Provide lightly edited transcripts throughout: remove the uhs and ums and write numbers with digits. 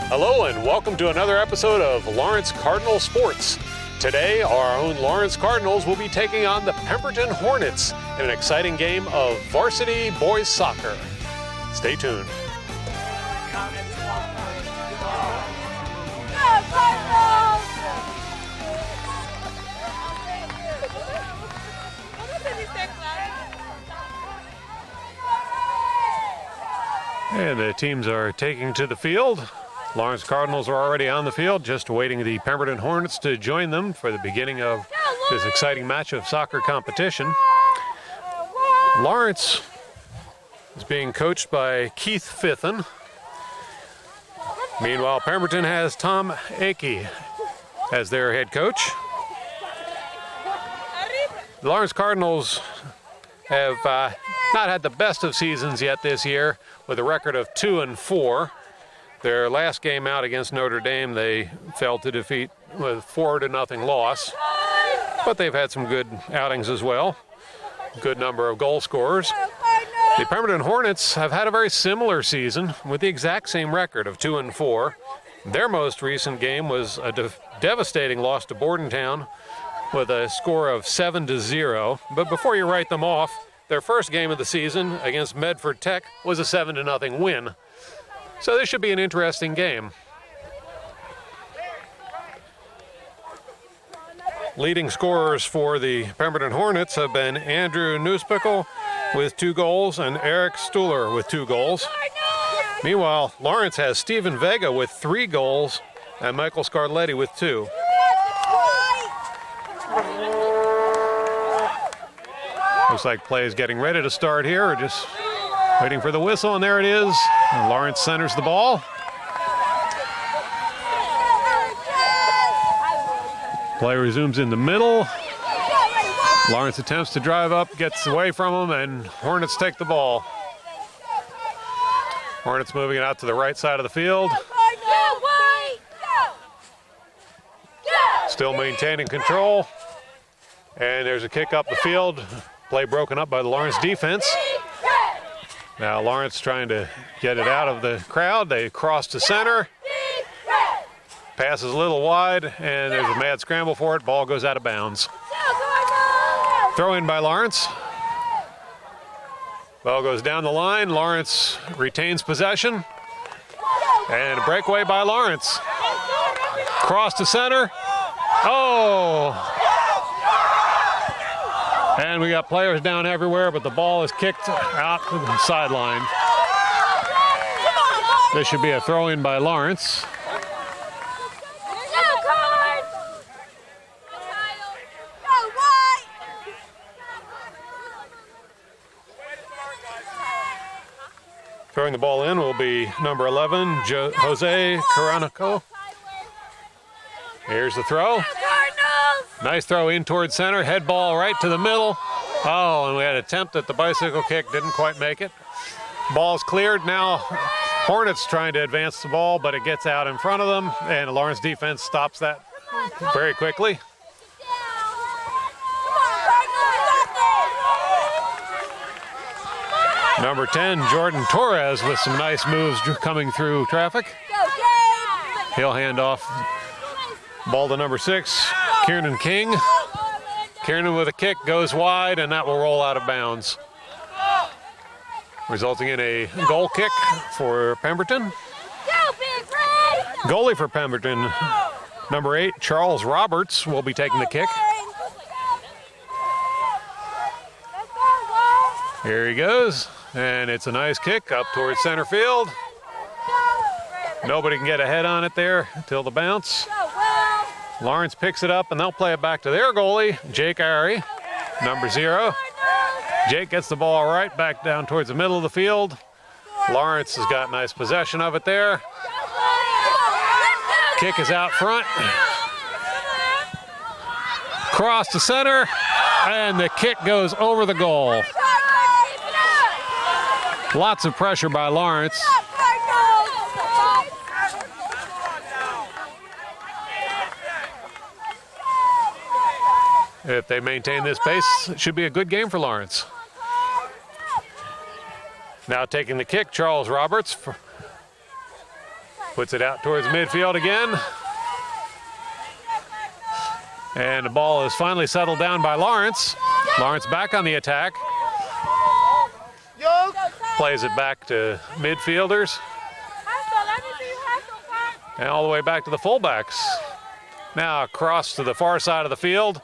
Hello and welcome to another episode of Lawrence Cardinal Sports. Today, our own Lawrence Cardinals will be taking on the Pemberton Hornets in an exciting game of varsity boys soccer. Stay tuned. And the teams are taking to the field. Lawrence Cardinals are already on the field, just awaiting the Pemberton Hornets to join them for the beginning of this exciting match of soccer competition. Lawrence is being coached by Keith Fithen. Meanwhile, Pemberton has Tom Akey as their head coach. The Lawrence Cardinals have not had the best of seasons yet this year, with a record of 2-4. Their last game out against Notre Dame, they fell to defeat with 4-0 loss. But they've had some good outings as well. Good number of goal scorers. The Pemberton Hornets have had a very similar season with the exact same record of 2-4. Their most recent game was a devastating loss to Bordentown with a score of 7-0. But before you write them off, their first game of the season against Medford Tech was a 7-0 win. So this should be an interesting game. Leading scorers for the Pemberton Hornets have been Andrew Newspickle with 2 goals and Eric Stuhler with 2 goals. Meanwhile, Lawrence has Stephen Vega with 3 goals and Michael Scarletti with 2. Looks like play is getting ready to start here. We're just waiting for the whistle, and there it is. And Lawrence centers the ball. Play resumes in the middle. Lawrence attempts to drive up, gets away from him, and Hornets take the ball. Hornets moving it out to the right side of the field. Still maintaining control. And there's a kick up the field. Play broken up by the Lawrence defense. Now Lawrence trying to get it out of the crowd. They cross to center. Passes a little wide, and there's a mad scramble for it. Ball goes out of bounds. Throw in by Lawrence. Ball goes down the line. Lawrence retains possession. And a breakaway by Lawrence. Cross to center. Oh! And we got players down everywhere, but the ball is kicked out to the sideline. This should be a throw-in by Lawrence. Throwing the ball in will be number 11, Jose Caranico. Here's the throw. Nice throw in towards center, head ball right to the middle. Oh, and we had an attempt at the bicycle kick, didn't quite make it. Ball's cleared now. Hornets trying to advance the ball, but it gets out in front of them, and the Lawrence defense stops that very quickly. Number 10, Jordan Torres with some nice moves coming through traffic. He'll hand off ball to number 6, Kieran King. Kieran with a kick goes wide, and that will roll out of bounds, resulting in a goal kick for Pemberton. Goalie for Pemberton, number 8, Charles Roberts, will be taking the kick. Here he goes, and it's a nice kick up towards center field. Nobody can get a head on it there until the bounce. Lawrence picks it up, and they'll play it back to their goalie, Jake Ari, number 0. Jake gets the ball right back down towards the middle of the field. Lawrence has got nice possession of it there. Kick is out front. Cross to center, and the kick goes over the goal. Lots of pressure by Lawrence. If they maintain this pace, it should be a good game for Lawrence. Now taking the kick, Charles Roberts. Puts it out towards midfield again. And the ball is finally settled down by Lawrence. Lawrence back on the attack. Plays it back to midfielders. And all the way back to the fullbacks. Now across to the far side of the field.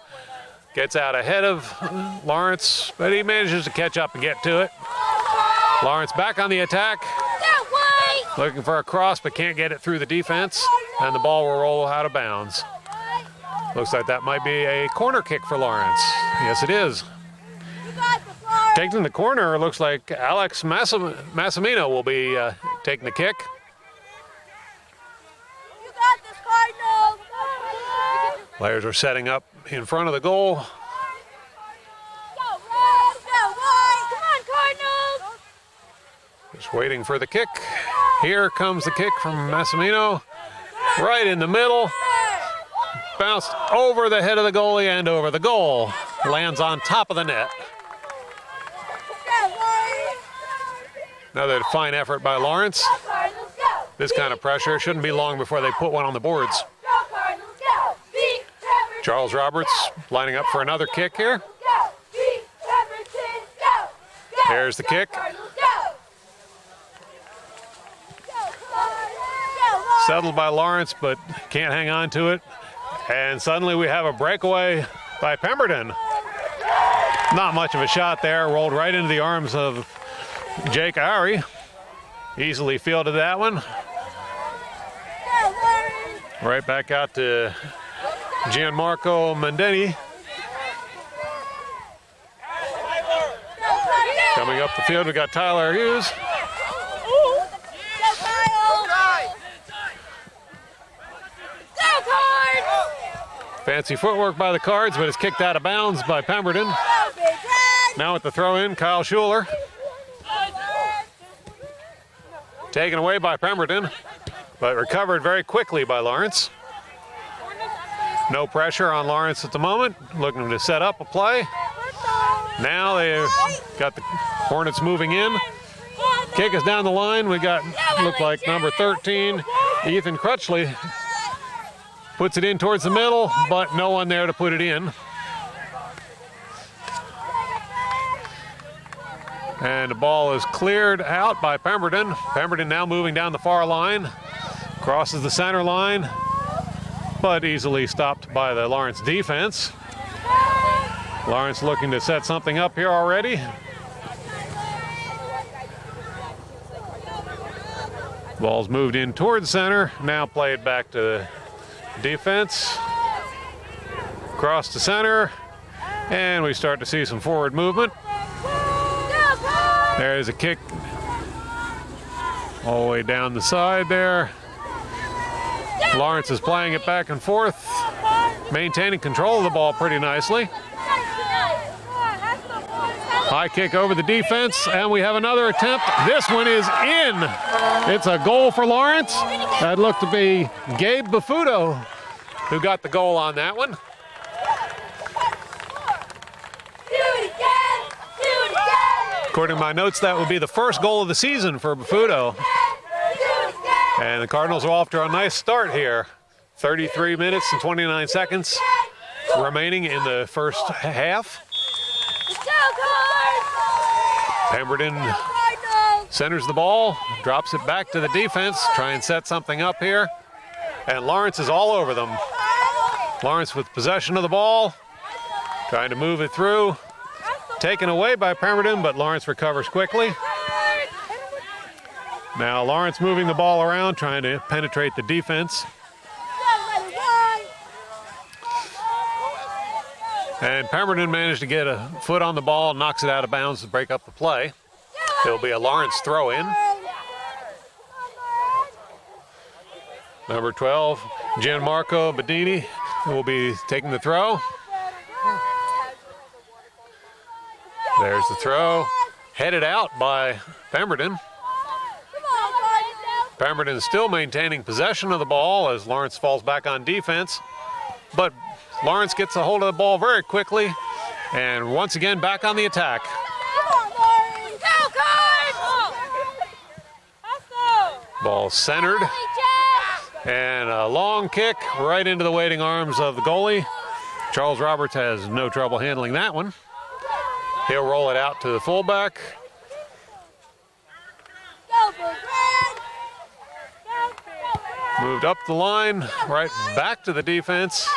Gets out ahead of Lawrence, but he manages to catch up and get to it. Lawrence back on the attack. Looking for a cross, but can't get it through the defense. And the ball will roll out of bounds. Looks like that might be a corner kick for Lawrence. Yes, it is. Taking the corner, looks like Alex Massimino will be taking the kick. Players are setting up in front of the goal. Just waiting for the kick. Here comes the kick from Massimino. Right in the middle. Bounced over the head of the goalie and over the goal. Lands on top of the net. Another fine effort by Lawrence. This kind of pressure shouldn't be long before they put one on the boards. Charles Roberts lining up for another kick here. There's the kick. Settled by Lawrence, but can't hang on to it. And suddenly we have a breakaway by Pemberton. Not much of a shot there. Rolled right into the arms of Jake Ari. Easily fielded that one. Right back out to Gianmarco Mendini. Coming up the field, we got Tyler Hughes. Fancy footwork by the Cards, but it's kicked out of bounds by Pemberton. Now at the throw-in, Kyle Schuler. Taken away by Pemberton, but recovered very quickly by Lawrence. No pressure on Lawrence at the moment, looking to set up a play. Now they've got the Hornets moving in. Kick is down the line. We got, look like number 13, Ethan Crutchley. Puts it in towards the middle, but no one there to put it in. And the ball is cleared out by Pemberton. Pemberton now moving down the far line. Crosses the center line, but easily stopped by the Lawrence defense. Lawrence looking to set something up here already. Ball's moved in towards center, now played back to defense. Cross to center, and we start to see some forward movement. There's a kick all the way down the side there. Lawrence is playing it back and forth, maintaining control of the ball pretty nicely. High kick over the defense, and we have another attempt. This one is in. It's a goal for Lawrence. That looked to be Gabe Bafuto who got the goal on that one. According to my notes, that would be the first goal of the season for Bafuto. And the Cardinals are off to a nice start here. 33 minutes and 29 seconds remaining in the first half. Pemberton centers the ball, drops it back to the defense, try and set something up here. And Lawrence is all over them. Lawrence with possession of the ball, trying to move it through. Taken away by Pemberton, but Lawrence recovers quickly. Now Lawrence moving the ball around, trying to penetrate the defense. And Pemberton managed to get a foot on the ball, knocks it out of bounds to break up the play. It'll be a Lawrence throw-in. Number 12, Gianmarco Bedini will be taking the throw. There's the throw, headed out by Pemberton. Pemberton is still maintaining possession of the ball as Lawrence falls back on defense, but Lawrence gets a hold of the ball very quickly, and once again back on the attack. Ball centered. And a long kick right into the waiting arms of the goalie. Charles Roberts has no trouble handling that one. He'll roll it out to the fullback. Moved up the line, right back to the defense.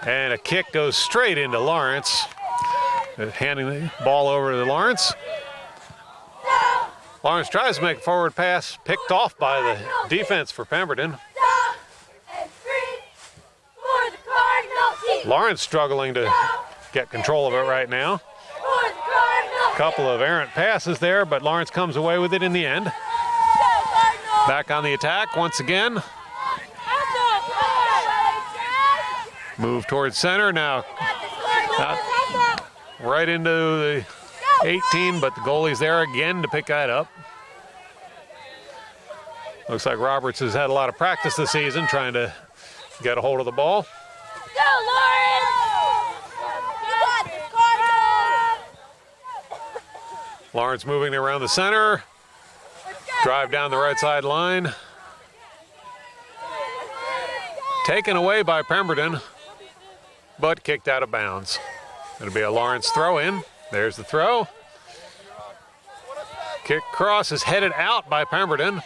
And a kick goes straight into Lawrence. Handing the ball over to Lawrence. Lawrence tries to make a forward pass, picked off by the defense for Pemberton. Lawrence struggling to get control of it right now. A couple of errant passes there, but Lawrence comes away with it in the end. Back on the attack once again. Move towards center now. Right into the 18, but the goalie's there again to pick that up. Looks like Roberts has had a lot of practice this season trying to get a hold of the ball. Go, Lawrence! You got this, Cardinals! Lawrence moving around the center. Drive down the right side line. Taken away by Pemberton, but kicked out of bounds. It'll be a Lawrence throw in. There's the throw. Kick cross is headed out by Pemberton.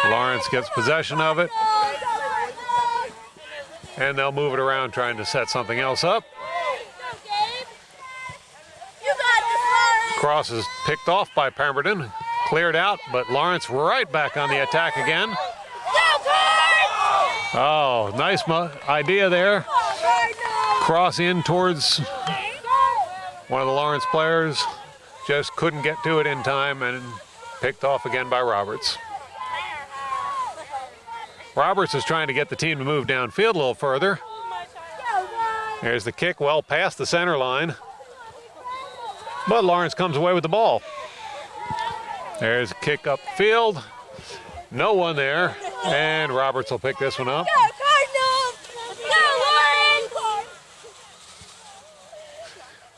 Lawrence gets possession of it. And they'll move it around trying to set something else up. Cross is picked off by Pemberton. Cleared out, but Lawrence right back on the attack again. Oh, nice idea there. Cross in towards one of the Lawrence players. Just couldn't get to it in time and picked off again by Roberts. Roberts is trying to get the team to move downfield a little further. There's the kick well past the center line. But Lawrence comes away with the ball. There's a kick upfield. No one there. And Roberts will pick this one up. Go, Cardinals! Go, Lawrence!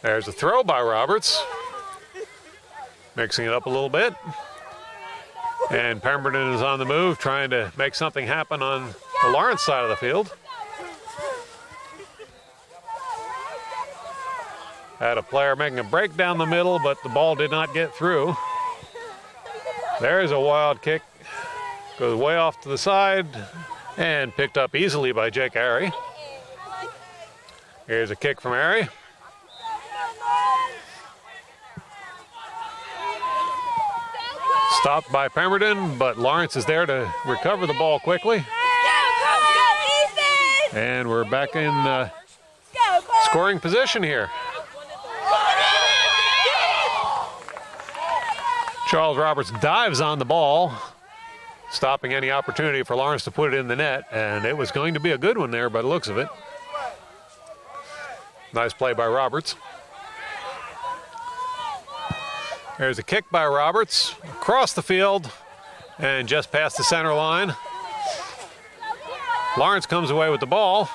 There's a throw by Roberts. Mixing it up a little bit. And Pemberton is on the move, trying to make something happen on the Lawrence side of the field. Had a player making a break down the middle, but the ball did not get through. There's a wild kick. Goes way off to the side and picked up easily by Jake Airy. Here's a kick from Airy. Stopped by Pemberton, but Lawrence is there to recover the ball quickly. And we're back in scoring position here. Charles Roberts dives on the ball, stopping any opportunity for Lawrence to put it in the net, and it was going to be a good one there by the looks of it. Nice play by Roberts. There's a kick by Roberts across the field and just past the center line. Lawrence comes away with the ball.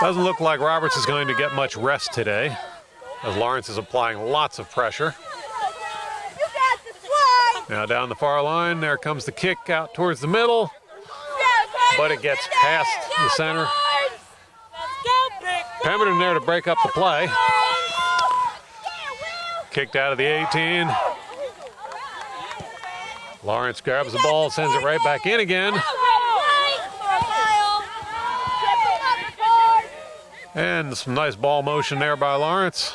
Doesn't look like Roberts is going to get much rest today, as Lawrence is applying lots of pressure. Now down the far line, there comes the kick out towards the middle, but it gets past the center. Pemberton there to break up the play. Kicked out of the 18. Lawrence grabs the ball, sends it right back in again. And some nice ball motion there by Lawrence.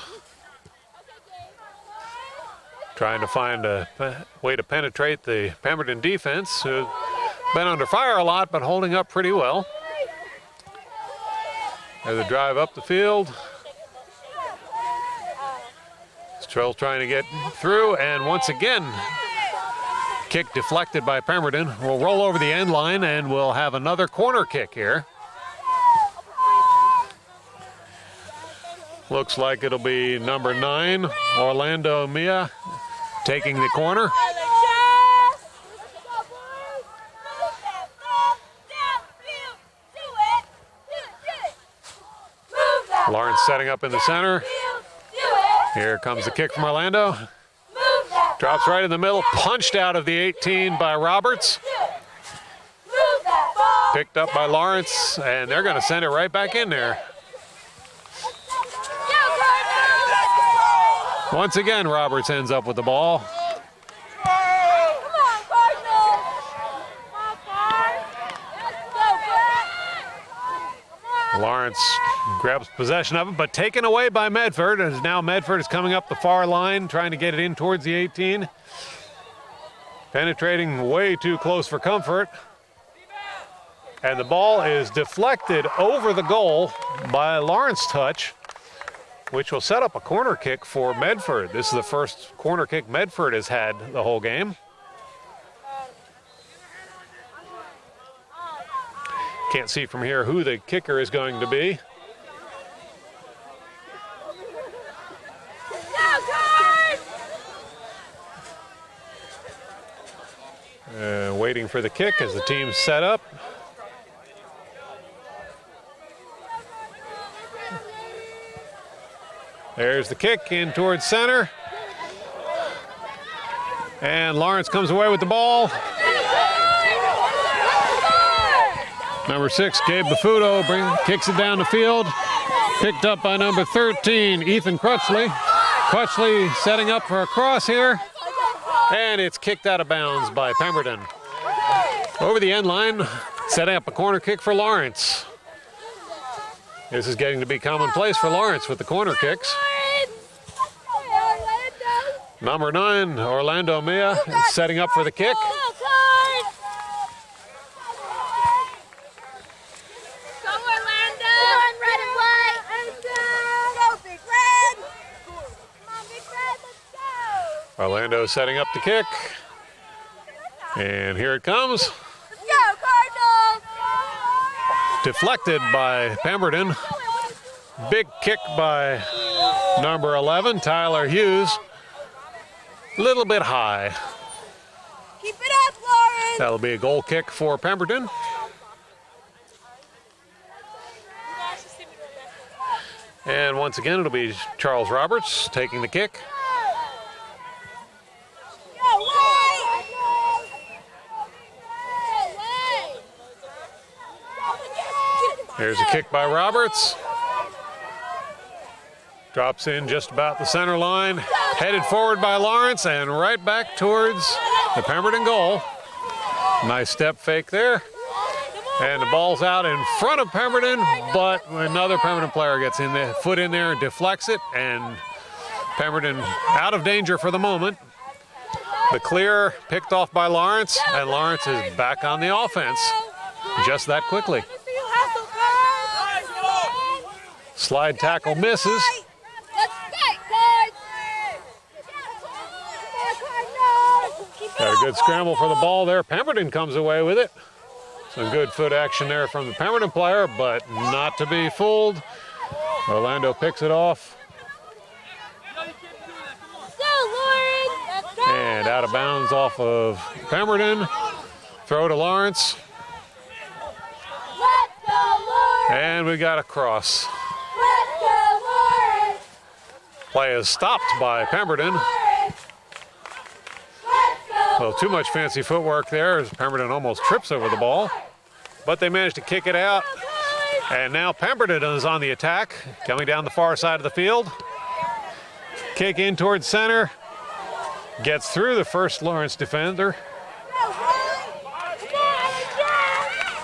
Trying to find a way to penetrate the Pemberton defense, who've been under fire a lot, but holding up pretty well. There's a drive up the field. Stroll trying to get through, and once again, kick deflected by Pemberton. We'll roll over the end line, and we'll have another corner kick here. Looks like it'll be number 9, Orlando Mia, taking the corner. Lawrence setting up in the center. Here comes the kick from Orlando. Drops right in the middle, punched out of the 18 by Roberts. Picked up by Lawrence, and they're going to send it right back in there. Once again, Roberts ends up with the ball. Lawrence grabs possession of it, but taken away by Medford, as now Medford is coming up the far line, trying to get it in towards the 18. Penetrating way too close for comfort. And the ball is deflected over the goal by Lawrence touch, which will set up a corner kick for Medford. This is the first corner kick Medford has had the whole game. Can't see from here who the kicker is going to be. Waiting for the kick as the team's set up. There's the kick in towards center. And Lawrence comes away with the ball. Number 6, Gabe Bafuto kicks it down the field. Picked up by number 13, Ethan Crutchley. Crutchley setting up for a cross here. And it's kicked out of bounds by Pemberton. Over the end line, setting up a corner kick for Lawrence. This is getting to be commonplace for Lawrence with the corner kicks. Number 9, Orlando Mia, is setting up for the kick. Orlando setting up the kick. And here it comes. Let's go, Cardinals! Deflected by Pemberton. Big kick by number 11, Tyler Hughes. A little bit high. Keep it up, Lawrence! That'll be a goal kick for Pemberton. And once again, it'll be Charles Roberts taking the kick. Here's a kick by Roberts. Drops in just about the center line. Headed forward by Lawrence and right back towards the Pemberton goal. Nice step fake there. And the ball's out in front of Pemberton, but another Pemberton player gets in there, foot in there and deflects it, and Pemberton out of danger for the moment. The clear picked off by Lawrence, and Lawrence is back on the offense just that quickly. Slide tackle misses. Got a good scramble for the ball there. Pemberton comes away with it. Some good foot action there from the Pemberton player, but not to be fooled. Orlando picks it off. And out of bounds off of Pemberton. Throw to Lawrence. And we got a cross. Play is stopped by Pemberton. Well, too much fancy footwork there as Pemberton almost trips over the ball. But they managed to kick it out. And now Pemberton is on the attack, coming down the far side of the field. Kick in towards center. Gets through the first Lawrence defender.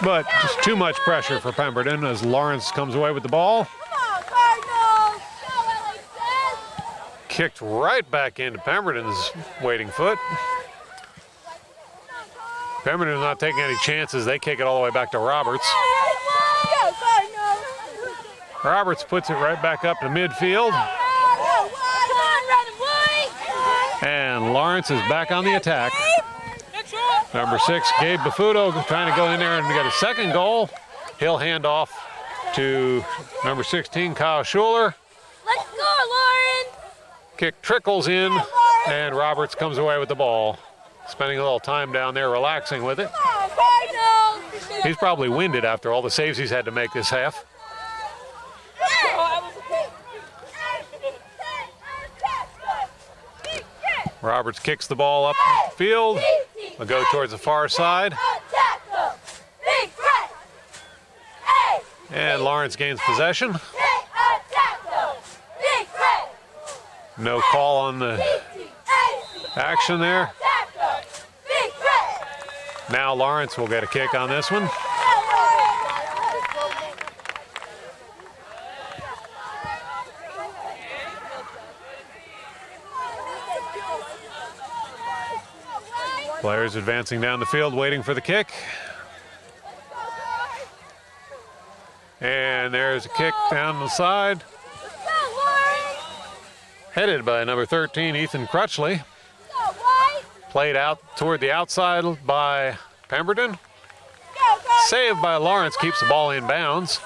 But just too much pressure for Pemberton as Lawrence comes away with the ball. Kicked right back into Pemberton's waiting foot. Pemberton is not taking any chances. They kick it all the way back to Roberts. Roberts puts it right back up to midfield. And Lawrence is back on the attack. Number 6, Gabe Bafuto, trying to go in there and get a second goal. He'll hand off to number 16, Kyle Schuler. Let's go, Lauren! Kick trickles in, and Roberts comes away with the ball. Spending a little time down there relaxing with it. He's probably winded after all the saves he's had to make this half. Roberts kicks the ball up the field. We'll go towards the far side. And Lawrence gains possession. No call on the action there. Now Lawrence will get a kick on this one. Players advancing down the field, waiting for the kick. And there's a kick down the side. Headed by number 13, Ethan Crutchley. Played out toward the outside by Pemberton. Saved by Lawrence, keeps the ball in bounds.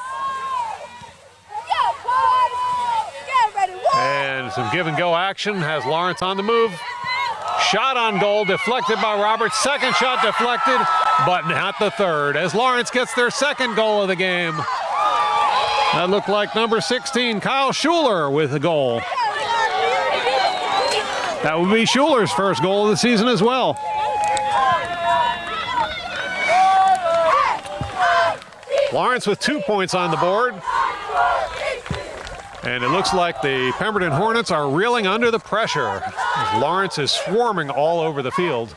And some give and go action has Lawrence on the move. Shot on goal, deflected by Roberts. Second shot deflected, but not the third, as Lawrence gets their second goal of the game. That looked like number 16, Kyle Schuler, with a goal. That would be Schuler's first goal of the season as well. Lawrence with 2 points on the board. And it looks like the Pemberton Hornets are reeling under the pressure, as Lawrence is swarming all over the field.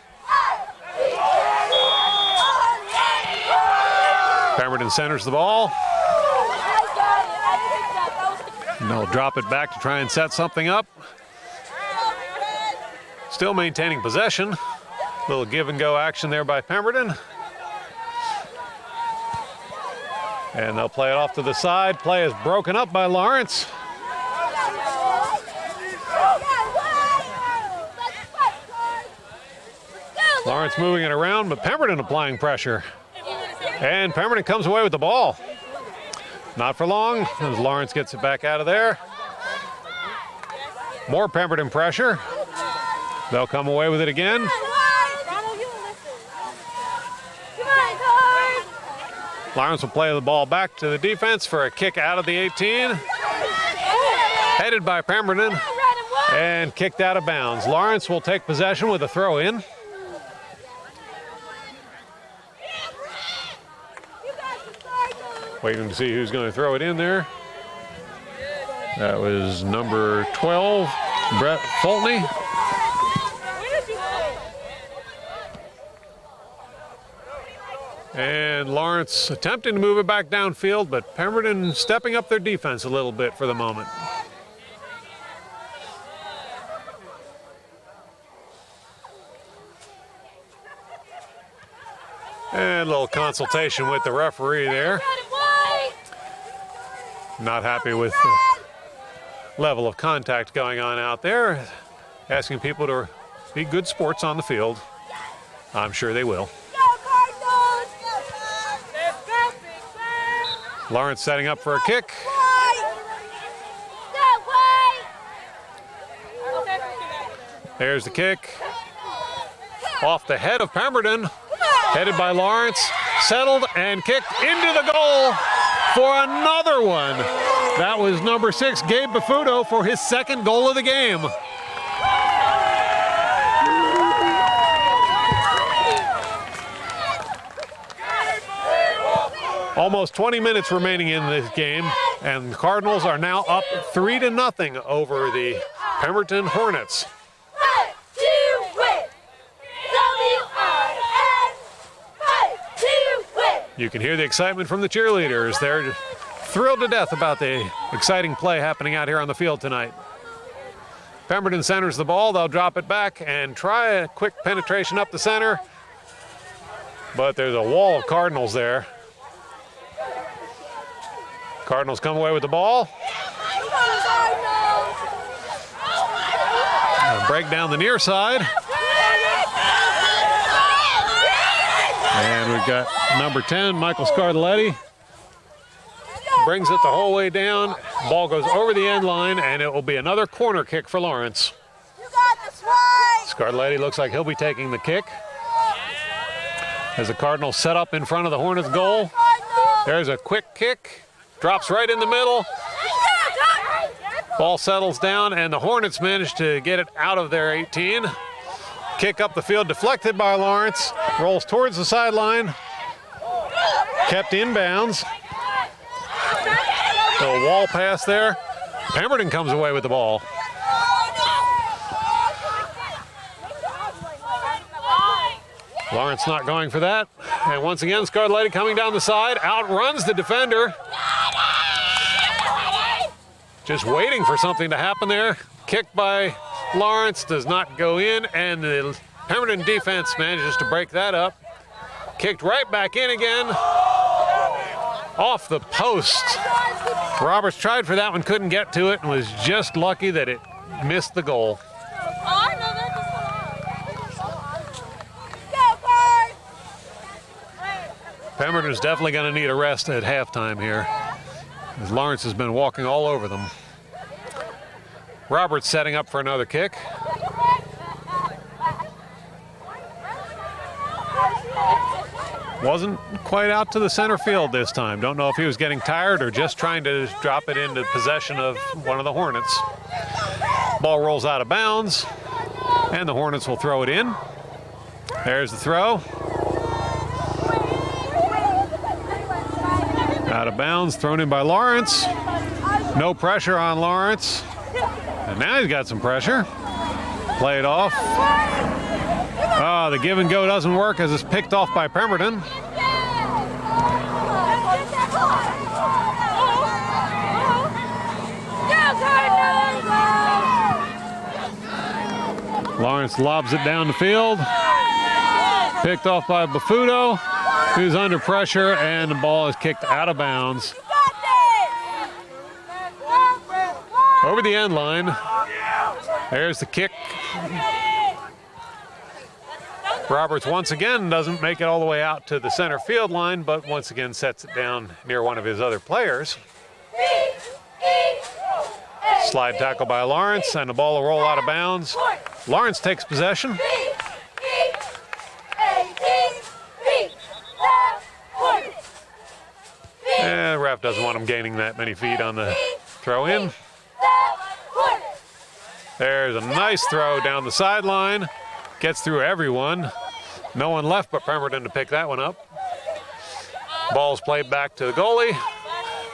Pemberton centers the ball. And they'll drop it back to try and set something up. Still maintaining possession. Little give and go action there by Pemberton. And they'll play it off to the side. Play is broken up by Lawrence. Lawrence moving it around, but Pemberton applying pressure. And Pemberton comes away with the ball. Not for long, as Lawrence gets it back out of there. More Pemberton pressure. They'll come away with it again. Lawrence will play the ball back to the defense for a kick out of the 18. Headed by Pemberton and kicked out of bounds. Lawrence will take possession with a throw in. Waiting to see who's going to throw it in there. That was number 12, Brett Fultney. And Lawrence attempting to move it back downfield, but Pemberton stepping up their defense a little bit for the moment. And a little consultation with the referee there. Not happy with the level of contact going on out there. Asking people to be good sports on the field. I'm sure they will. Lawrence setting up for a kick. There's the kick. Off the head of Pemberton. Headed by Lawrence. Settled and kicked into the goal for another one. That was number 6, Gabe Bafuto, for his second goal of the game. Almost 20 minutes remaining in this game, and the Cardinals are now up 3-0 over the Pemberton Hornets. You can hear the excitement from the cheerleaders. They're thrilled to death about the exciting play happening out here on the field tonight. Pemberton centers the ball. They'll drop it back and try a quick penetration up the center. But there's a wall of Cardinals there. Cardinals come away with the ball. Break down the near side. And we've got number 10, Michael Scardelletti. Brings it the whole way down. Ball goes over the end line, and it will be another corner kick for Lawrence. You got this right. Scardelletti looks like he'll be taking the kick. As the Cardinals set up in front of the Hornets goal. There's a quick kick. Drops right in the middle. Ball settles down, and the Hornets manage to get it out of their 18. Kick up the field, deflected by Lawrence. Rolls towards the sideline. Kept in bounds. So a wall pass there. Pemberton comes away with the ball. Lawrence not going for that. And once again, Scarlet Lady coming down the side. Outruns the defender. Just waiting for something to happen there. Kick by Lawrence does not go in, and the Pemberton defense manages to break that up. Kicked right back in again. Off the post. Roberts tried for that one, couldn't get to it, and was just lucky that it missed the goal. Pemberton is definitely going to need a rest at halftime here, as Lawrence has been walking all over them. Roberts setting up for another kick. Wasn't quite out to the center field this time. Don't know if he was getting tired or just trying to drop it into possession of one of the Hornets. Ball rolls out of bounds, and the Hornets will throw it in. There's the throw. Out of bounds, thrown in by Lawrence. No pressure on Lawrence. And now he's got some pressure. Played off. The give and go doesn't work as it's picked off by Pemberton. Lawrence lobs it down the field. Picked off by Bafuto, who's under pressure, and the ball is kicked out of bounds. Over the end line. There's the kick. Roberts once again doesn't make it all the way out to the center field line, but once again sets it down near one of his other players. Slide tackle by Lawrence, and the ball will roll out of bounds. Lawrence takes possession. And the ref doesn't want him gaining that many feet on the throw in. There's a nice throw down the sideline. Gets through everyone. No one left but Pemberton to pick that one up. Ball's played back to the goalie.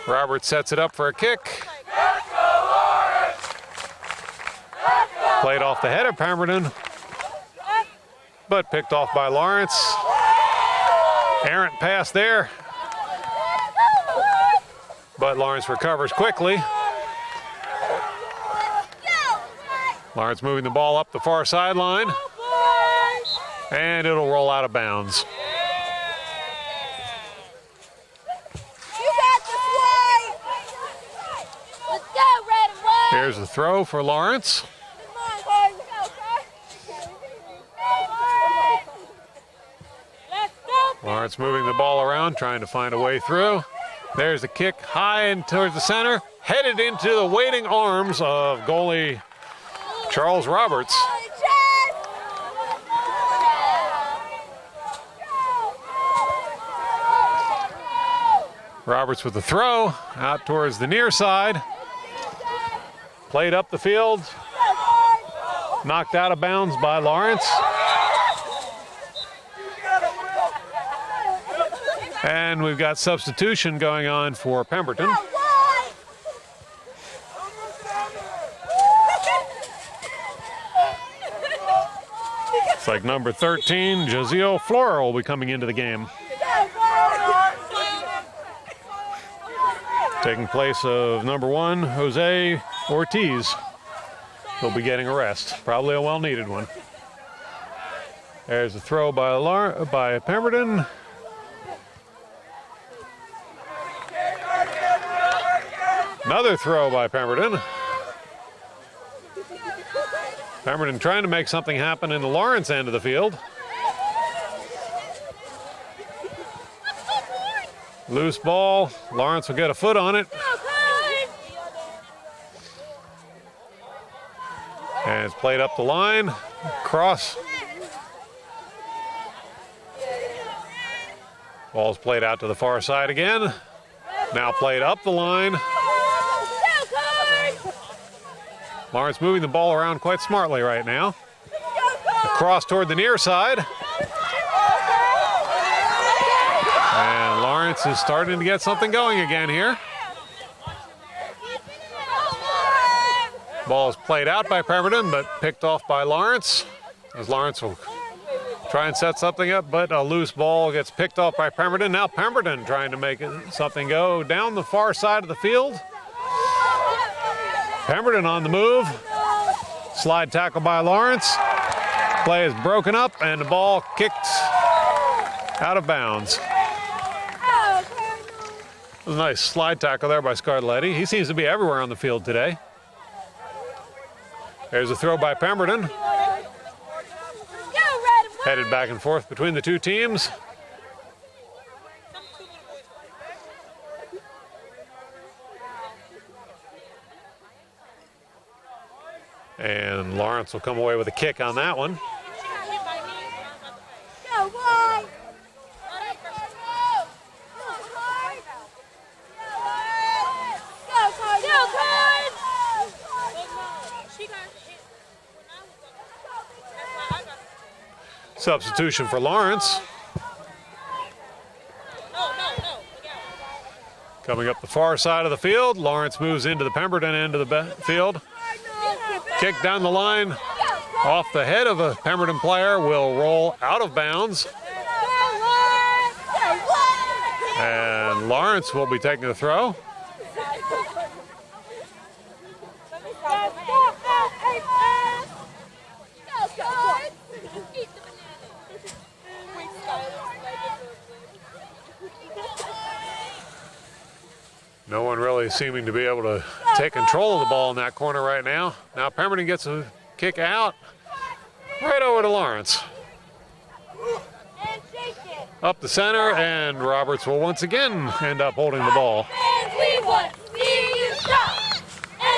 Roberts sets it up for a kick. Played off the head of Pemberton, but picked off by Lawrence. Errant pass there, but Lawrence recovers quickly. Lawrence moving the ball up the far sideline, and it'll roll out of bounds. Here's the throw for Lawrence. Lawrence moving the ball around, trying to find a way through. There's the kick high and towards the center, headed into the waiting arms of goalie Charles Roberts. Roberts with the throw out towards the near side. Played up the field. Knocked out of bounds by Lawrence. And we've got substitution going on for Pemberton. It's like number 13, Josiel Flora, will be coming into the game. Taking place of number 1, Jose Ortiz. He'll be getting a rest, probably a well-needed one. There's a throw by Pemberton. Another throw by Pemberton. Pemberton trying to make something happen in the Lawrence end of the field. Loose ball. Lawrence will get a foot on it. And it's played up the line. Cross. Ball's played out to the far side again. Now played up the line. Lawrence moving the ball around quite smartly right now. Across toward the near side. And Lawrence is starting to get something going again here. Ball is played out by Pemberton, but picked off by Lawrence. As Lawrence will try and set something up, but a loose ball gets picked off by Pemberton. Now Pemberton trying to make something go down the far side of the field. Pemberton on the move. Slide tackle by Lawrence. Play is broken up and the ball kicked out of bounds. A nice slide tackle there by Scarletti. He seems to be everywhere on the field today. There's a throw by Pemberton. Headed back and forth between the two teams. And Lawrence will come away with a kick on that one. Substitution for Lawrence. Coming up the far side of the field, Lawrence moves into the Pemberton end of the field. Kick down the line off the head of a Pemberton player will roll out of bounds. And Lawrence will be taking the throw. No one really seeming to be able to take control of the ball in that corner right now. Now Pemberton gets a kick out right over to Lawrence. Up the center, and Roberts will once again end up holding the ball.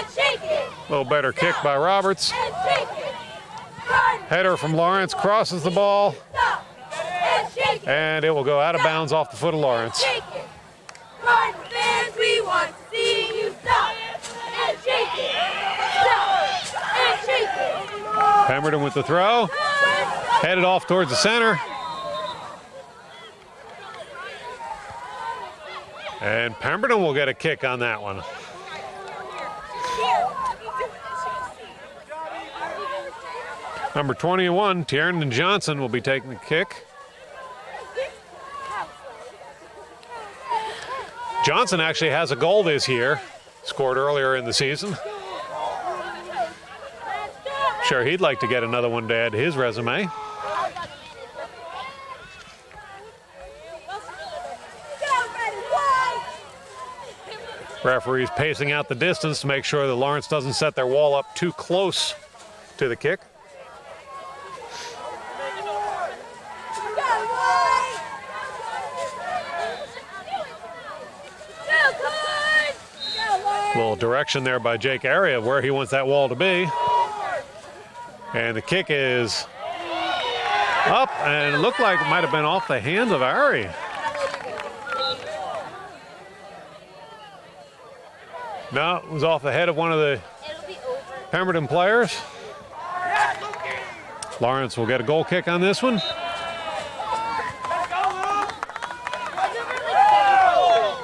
A little better kick by Roberts. Header from Lawrence crosses the ball, and it will go out of bounds off the foot of Lawrence. We want to see you stop and shake it. Stop and shake it. Pemberton with the throw. Headed off towards the center. And Pemberton will get a kick on that one. Number 21, Tiernan Johnson will be taking the kick. Johnson actually has a goal this year, scored earlier in the season. Sure, he'd like to get another one to add to his resume. Referees pacing out the distance to make sure that Lawrence doesn't set their wall up too close to the kick. Little direction there by Jake Area of where he wants that wall to be. And the kick is up, and it looked like it might have been off the hands of Ari. No, it was off the head of one of the Pemberton players. Lawrence will get a goal kick on this one.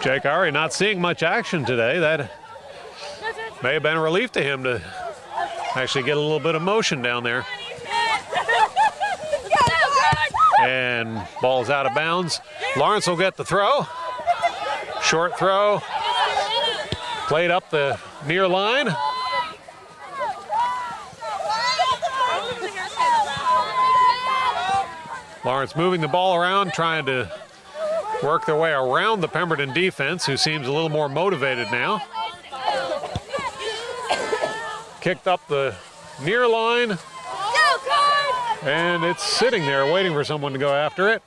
Jake Ari not seeing much action today. That may have been a relief to him to actually get a little bit of motion down there. And ball's out of bounds. Lawrence will get the throw. Short throw. Played up the near line. Lawrence moving the ball around, trying to work their way around the Pemberton defense, who seems a little more motivated now. Kicked up the near line, and it's sitting there waiting for someone to go after it.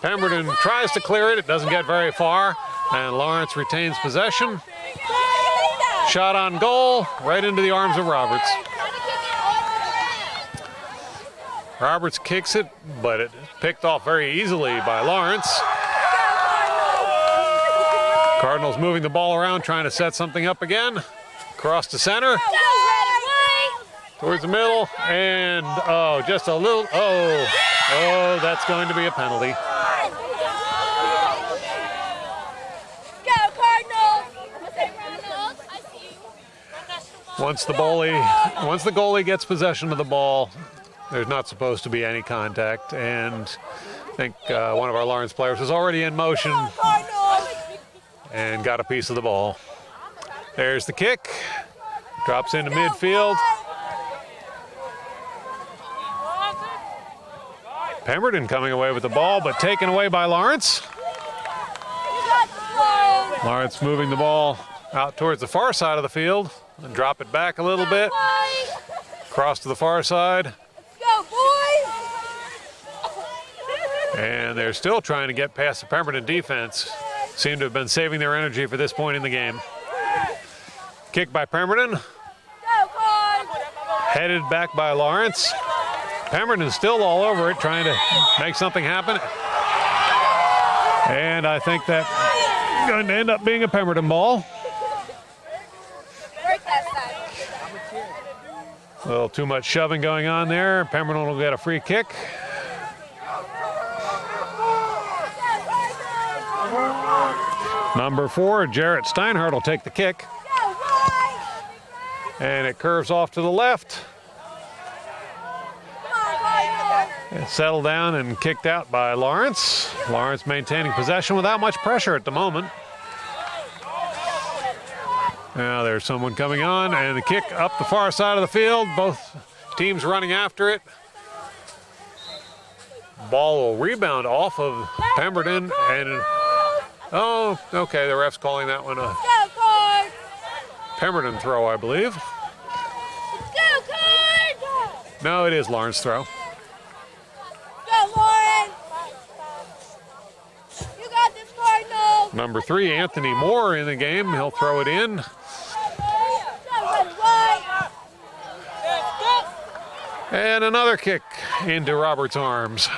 Pemberton tries to clear it. It doesn't get very far, and Lawrence retains possession. Shot on goal, right into the arms of Roberts. Roberts kicks it, but it's picked off very easily by Lawrence. Cardinals moving the ball around, trying to set something up again. Cross to center. Towards the middle, and oh, just a little, oh, that's going to be a penalty. Go, Cardinals! I see you. Once the goalie gets possession of the ball, there's not supposed to be any contact, and I think one of our Lawrence players was already in motion and got a piece of the ball. There's the kick, drops into midfield. Pemberton coming away with the ball, but taken away by Lawrence. Lawrence moving the ball out towards the far side of the field and drop it back a little bit. Cross to the far side. Go, boys! And they're still trying to get past the Pemberton defense. Seem to have been saving their energy for this point in the game. Kick by Pemberton. Go, Cards! Headed back by Lawrence. Pemberton's still all over it, trying to make something happen. And I think that's going to end up being a Pemberton ball. Break that side. A little too much shoving going on there. Pemberton will get a free kick. Number 4, Jarrett Steinhardt will take the kick. And it curves off to the left. It's settled down and kicked out by Lawrence. Lawrence maintaining possession without much pressure at the moment. Now there's someone coming on, and the kick up the far side of the field. Both teams running after it. Ball will rebound off of Pemberton, and oh, okay, the ref's calling that one a Pemberton throw, I believe. No, it is Lawrence throw. Number 3, Anthony Moore in the game. He'll throw it in. And another kick into Roberts' arms.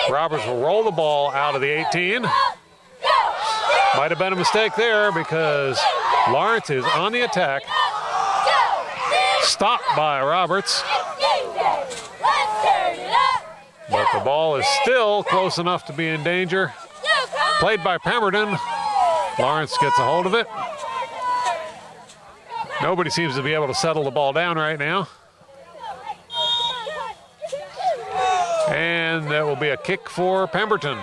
Roberts will roll the ball out of the 18. Might have been a mistake there because Lawrence is on the attack. Stopped by Roberts. But the ball is still close enough to be in danger. Played by Pemberton. Lawrence gets a hold of it. Nobody seems to be able to settle the ball down right now. And that will be a kick for Pemberton.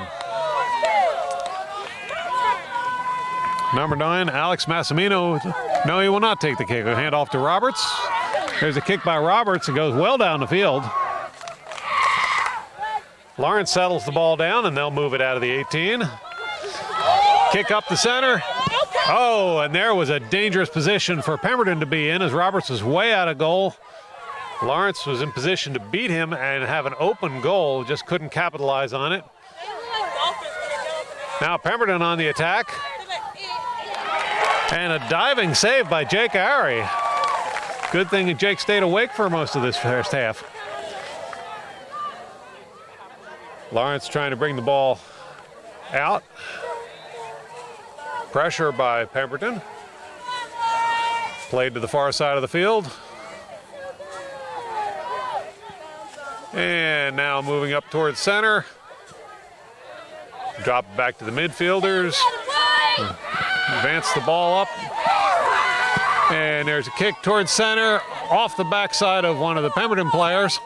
Number 9, Alex Massimino. No, he will not take the kick. A hand off to Roberts. There's a kick by Roberts. It goes well down the field. Lawrence settles the ball down, and they'll move it out of the 18. Kick up the center. Oh, and there was a dangerous position for Pemberton to be in as Roberts was way out of goal. Lawrence was in position to beat him and have an open goal, just couldn't capitalize on it. Now Pemberton on the attack. And a diving save by Jake Ari. Good thing that Jake stayed awake for most of this first half. Lawrence trying to bring the ball out. Pressure by Pemberton. Played to the far side of the field. And now moving up towards center. Drop it back to the midfielders. Advance the ball up. And there's a kick towards center off the backside of one of the Pemberton players.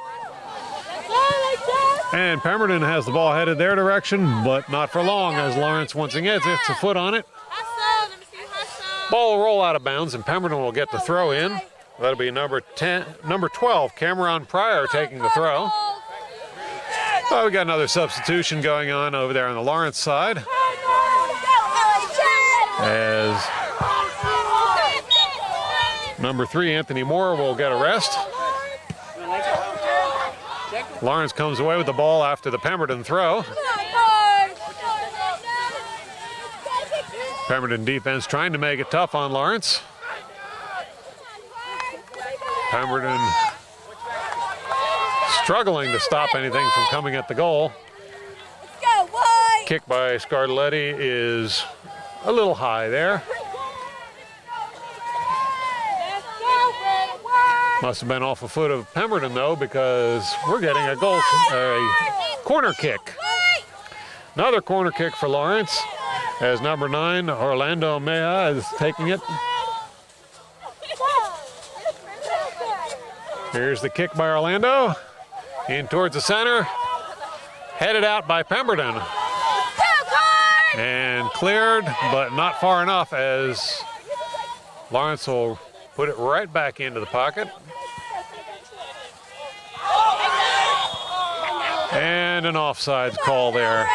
And Pemberton has the ball headed their direction, but not for long as Lawrence once again hits a foot on it. Ball will roll out of bounds, and Pemberton will get the throw in. That'll be number 12, Cameron Pryor taking the throw. Oh, we got another substitution going on over there on the Lawrence side. As number 3, Anthony Moore, will get a rest. Lawrence comes away with the ball after the Pemberton throw. Pemberton defense trying to make it tough on Lawrence. Pemberton struggling to stop anything from coming at the goal. Kick by Scarletti is a little high there. Must have been off a foot of Pemberton, though, because we're getting a corner kick. Another corner kick for Lawrence, as number 9, Orlando Mea, is taking it. Here's the kick by Orlando, in towards the center, headed out by Pemberton. And cleared, but not far enough, as Lawrence will put it right back into the pocket. And an offsides call there.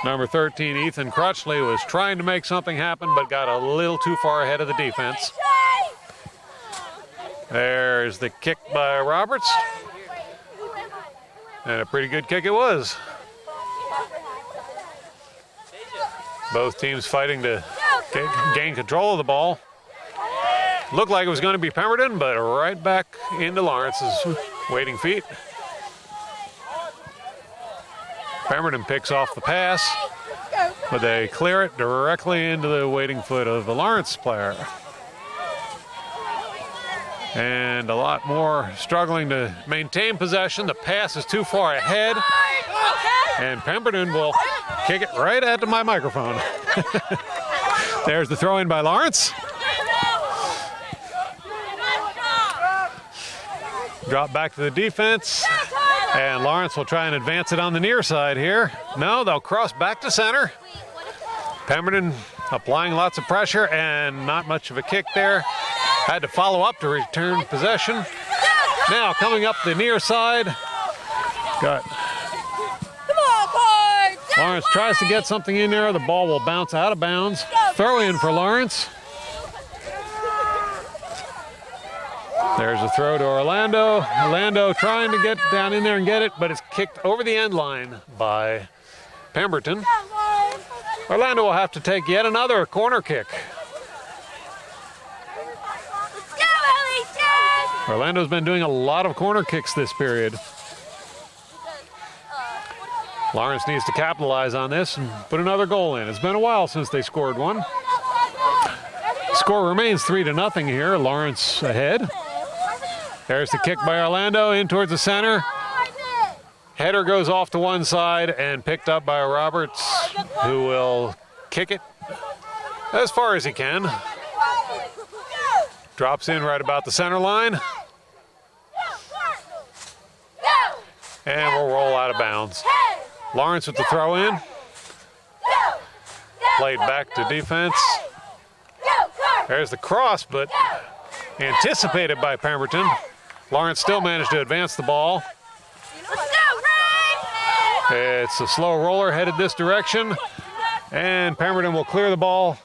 Number 13, Ethan Crutchley, was trying to make something happen, but got a little too far ahead of the defense. There's the kick by Roberts. And a pretty good kick it was. Both teams fighting to gain control of the ball. Looked like it was going to be Pemberton, but right back into Lawrence's waiting feet. Pemberton picks off the pass, but they clear it directly into the waiting foot of the Lawrence player. And a lot more struggling to maintain possession. The pass is too far ahead, and Pemberton will kick it right at my microphone. There's the throw in by Lawrence. Drop back to the defense, and Lawrence will try and advance it on the near side here. No, they'll cross back to center. Pemberton applying lots of pressure and not much of a kick there. Had to follow up to return possession. Now coming up the near side. Got Lawrence tries to get something in there. The ball will bounce out of bounds. Throw in for Lawrence. There's a throw to Orlando. Orlando trying to get down in there and get it, but it's kicked over the end line by Pemberton. Orlando will have to take yet another corner kick. Orlando's been doing a lot of corner kicks this period. Lawrence needs to capitalize on this and put another goal in. It's been a while since they scored one. Score remains 3-0 here. Lawrence ahead. There's the kick by Orlando in towards the center. Header goes off to one side and picked up by Roberts, who will kick it as far as he can. Drops in right about the center line. And we'll roll out of bounds. Lawrence with the throw in. Played back to defense. There's the cross, but anticipated by Pemberton. Lawrence still managed to advance the ball. It's a slow roller headed this direction, and Pemberton will clear the ball.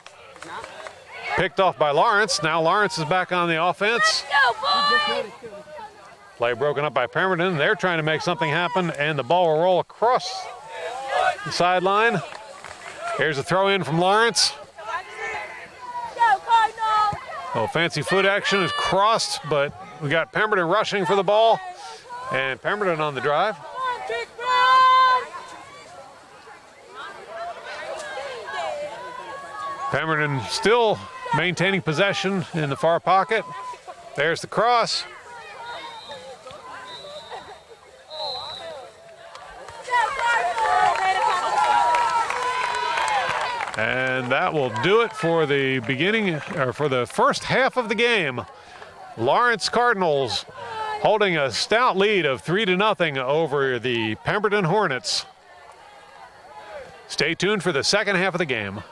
Picked off by Lawrence. Now Lawrence is back on the offense. Play broken up by Pemberton. They're trying to make something happen, and the ball will roll across the sideline. Here's a throw in from Lawrence. Oh, fancy foot action is crossed, but we got Pemberton rushing for the ball, and Pemberton on the drive. Pemberton still maintaining possession in the far pocket. There's the cross. And that will do it for the beginning, or for the first half of the game. Lawrence Cardinals holding a stout lead of 3-0 over the Pemberton Hornets. Stay tuned for the second half of the game.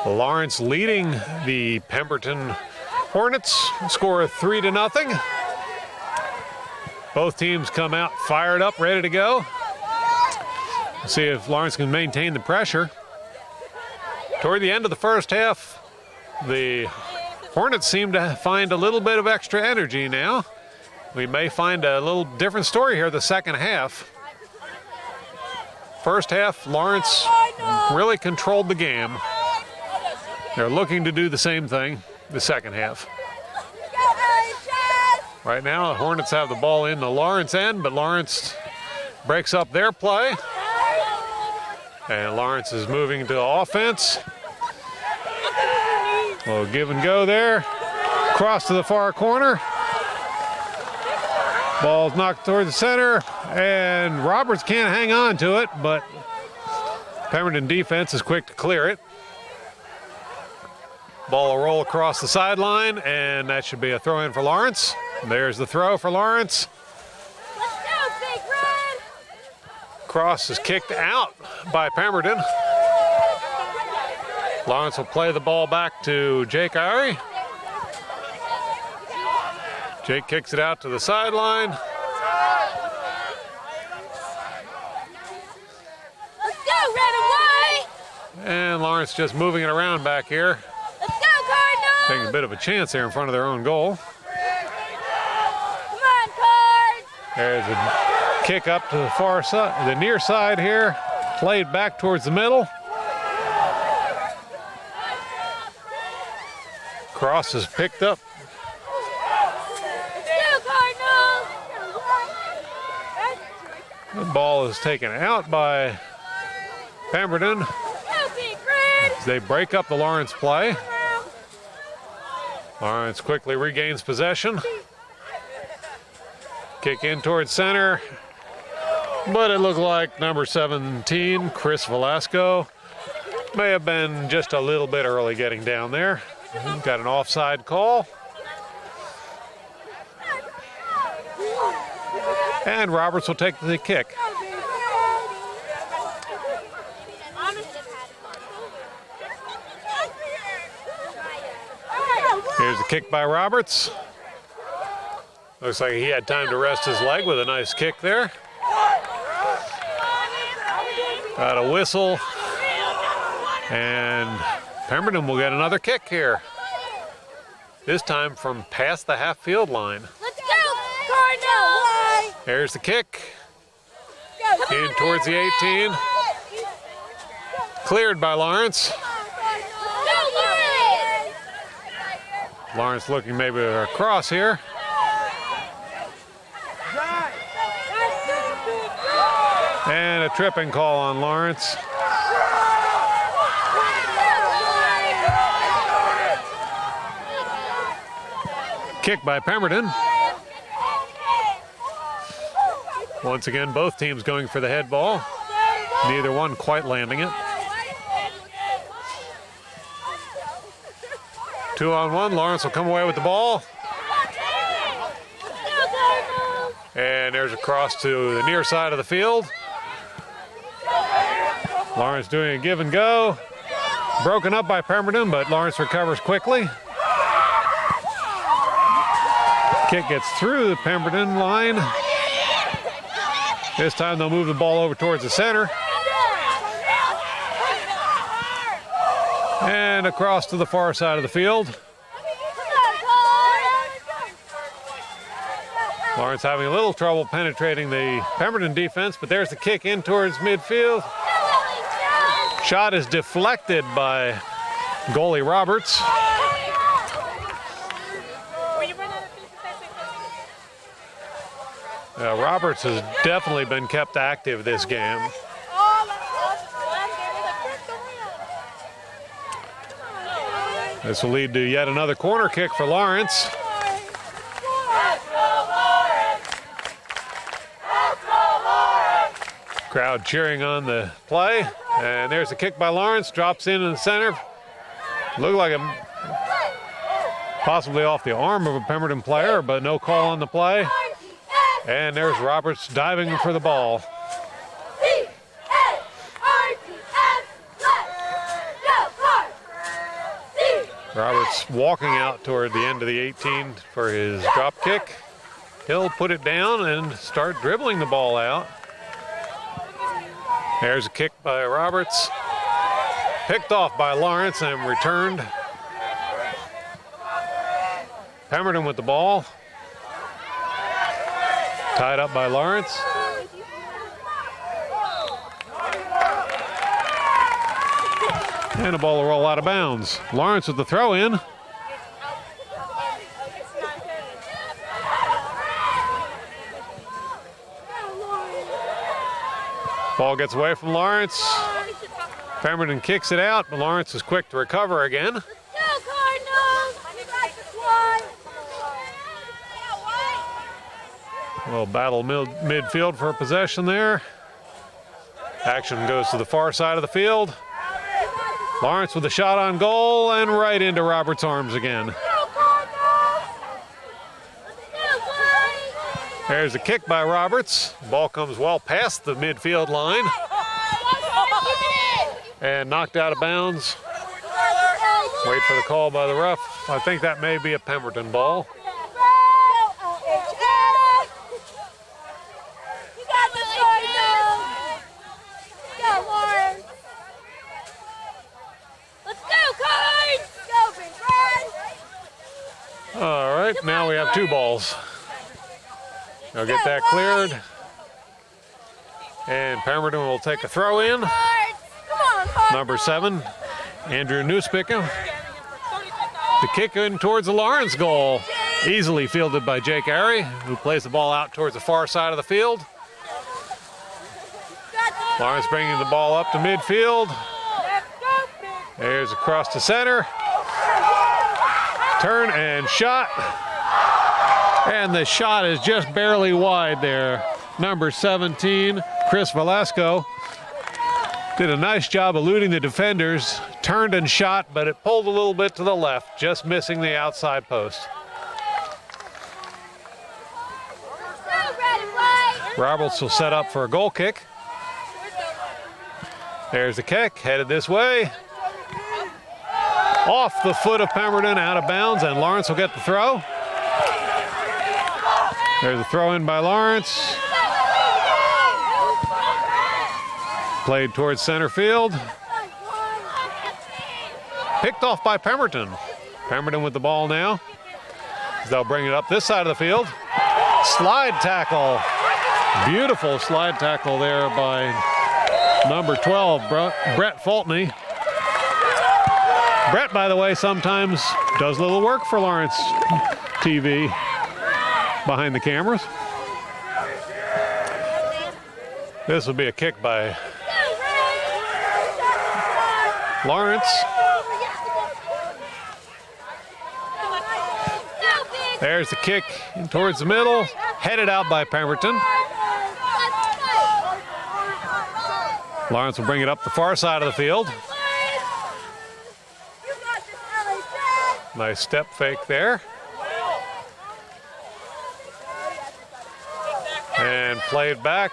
Lawrence leading the Pemberton Hornets score 3-0. Both teams come out fired up, ready to go. See if Lawrence can maintain the pressure. Toward the end of the first half, the Hornets seem to find a little bit of extra energy now. We may find a little different story here the second half. First half, Lawrence really controlled the game. They're looking to do the same thing the second half. Right now, the Hornets have the ball in the Lawrence end, but Lawrence breaks up their play. And Lawrence is moving to offense. Well, give and go there. Cross to the far corner. Ball's knocked toward the center, and Roberts can't hang on to it, but Pemberton defense is quick to clear it. Ball will roll across the sideline, and that should be a throw in for Lawrence. There's the throw for Lawrence. Let's go, Big Red! Cross is kicked out by Pemberton. Lawrence will play the ball back to Jake Irie. Jake kicks it out to the sideline. Let's go, Red and White! And Lawrence just moving it around back here. Let's go, Cardinals! Taking a bit of a chance here in front of their own goal. Come on, Cards! There's a kick up to the far side, the near side here. Played back towards the middle. Cross is picked up. The ball is taken out by Pemberton. They break up the Lawrence play. Lawrence quickly regains possession. Kick in towards center. But it looked like number 17, Chris Velasco, may have been just a little bit early getting down there. Got an offside call. And Roberts will take the kick. Here's the kick by Roberts. Looks like he had time to rest his leg with a nice kick there. Got a whistle. And Pemberton will get another kick here. This time from past the half-field line. Let's go, Cardinals! There's the kick. In towards the 18. Cleared by Lawrence. Go, Lawrence! Lawrence looking maybe across here. And a tripping call on Lawrence. Kick by Pemberton. Once again, both teams going for the head ball. Neither one quite landing it. 2-on-1, Lawrence will come away with the ball. And there's a cross to the near side of the field. Lawrence doing a give and go. Broken up by Pemberton, but Lawrence recovers quickly. Kick gets through the Pemberton line. This time they'll move the ball over towards the center. And across to the far side of the field. Lawrence having a little trouble penetrating the Pemberton defense, but there's the kick in towards midfield. Shot is deflected by goalie Roberts. Roberts has definitely been kept active this game. This will lead to yet another corner kick for Lawrence. Crowd cheering on the play. And there's a kick by Lawrence, drops in the center. Looked like a possibly off the arm of a Pemberton player, but no call on the play. And there's Roberts diving for the ball. Roberts walking out toward the end of the 18 for his drop kick. He'll put it down and start dribbling the ball out. There's a kick by Roberts. Picked off by Lawrence and returned. Pemberton with the ball. Tied up by Lawrence. And the ball will roll out of bounds. Lawrence with the throw in. Ball gets away from Lawrence. Pemberton kicks it out, but Lawrence is quick to recover again. Go, Cardinals! You got this one! We'll battle midfield for possession there. Action goes to the far side of the field. Lawrence with a shot on goal and right into Roberts' arms again. Go, Cardinals! Go, boys! There's a kick by Roberts. Ball comes well past the midfield line and knocked out of bounds. Wait for the call by the ref. I think that may be a Pemberton ball. You got this, Cardinals! Go, Lawrence! Let's go, Cards! Go, Big Red! All right, now we have two balls. They'll get that cleared. And Pemberton will take a throw in. Cards! Come on, Cards! Number 7, Andrew Newspicka. The kick in towards the Lawrence goal. Easily fielded by Jake Airy, who plays the ball out towards the far side of the field. Lawrence bringing the ball up to midfield. There's across to center. Turn and shot. And the shot is just barely wide there. Number 17, Chris Velasco, did a nice job eluding the defenders. Turned and shot, but it pulled a little bit to the left, just missing the outside post. Roberts will set up for a goal kick. There's the kick, headed this way. Off the foot of Pemberton, out of bounds, and Lawrence will get the throw. There's a throw in by Lawrence. Played towards center field. Picked off by Pemberton. Pemberton with the ball now. They'll bring it up this side of the field. Slide tackle. Beautiful slide tackle there by number 12, Brett Fultney. Brett, by the way, sometimes does a little work for Lawrence TV behind the cameras. This will be a kick by Lawrence. There's the kick towards the middle, headed out by Pemberton. Lawrence will bring it up the far side of the field. Nice step fake there. And played back.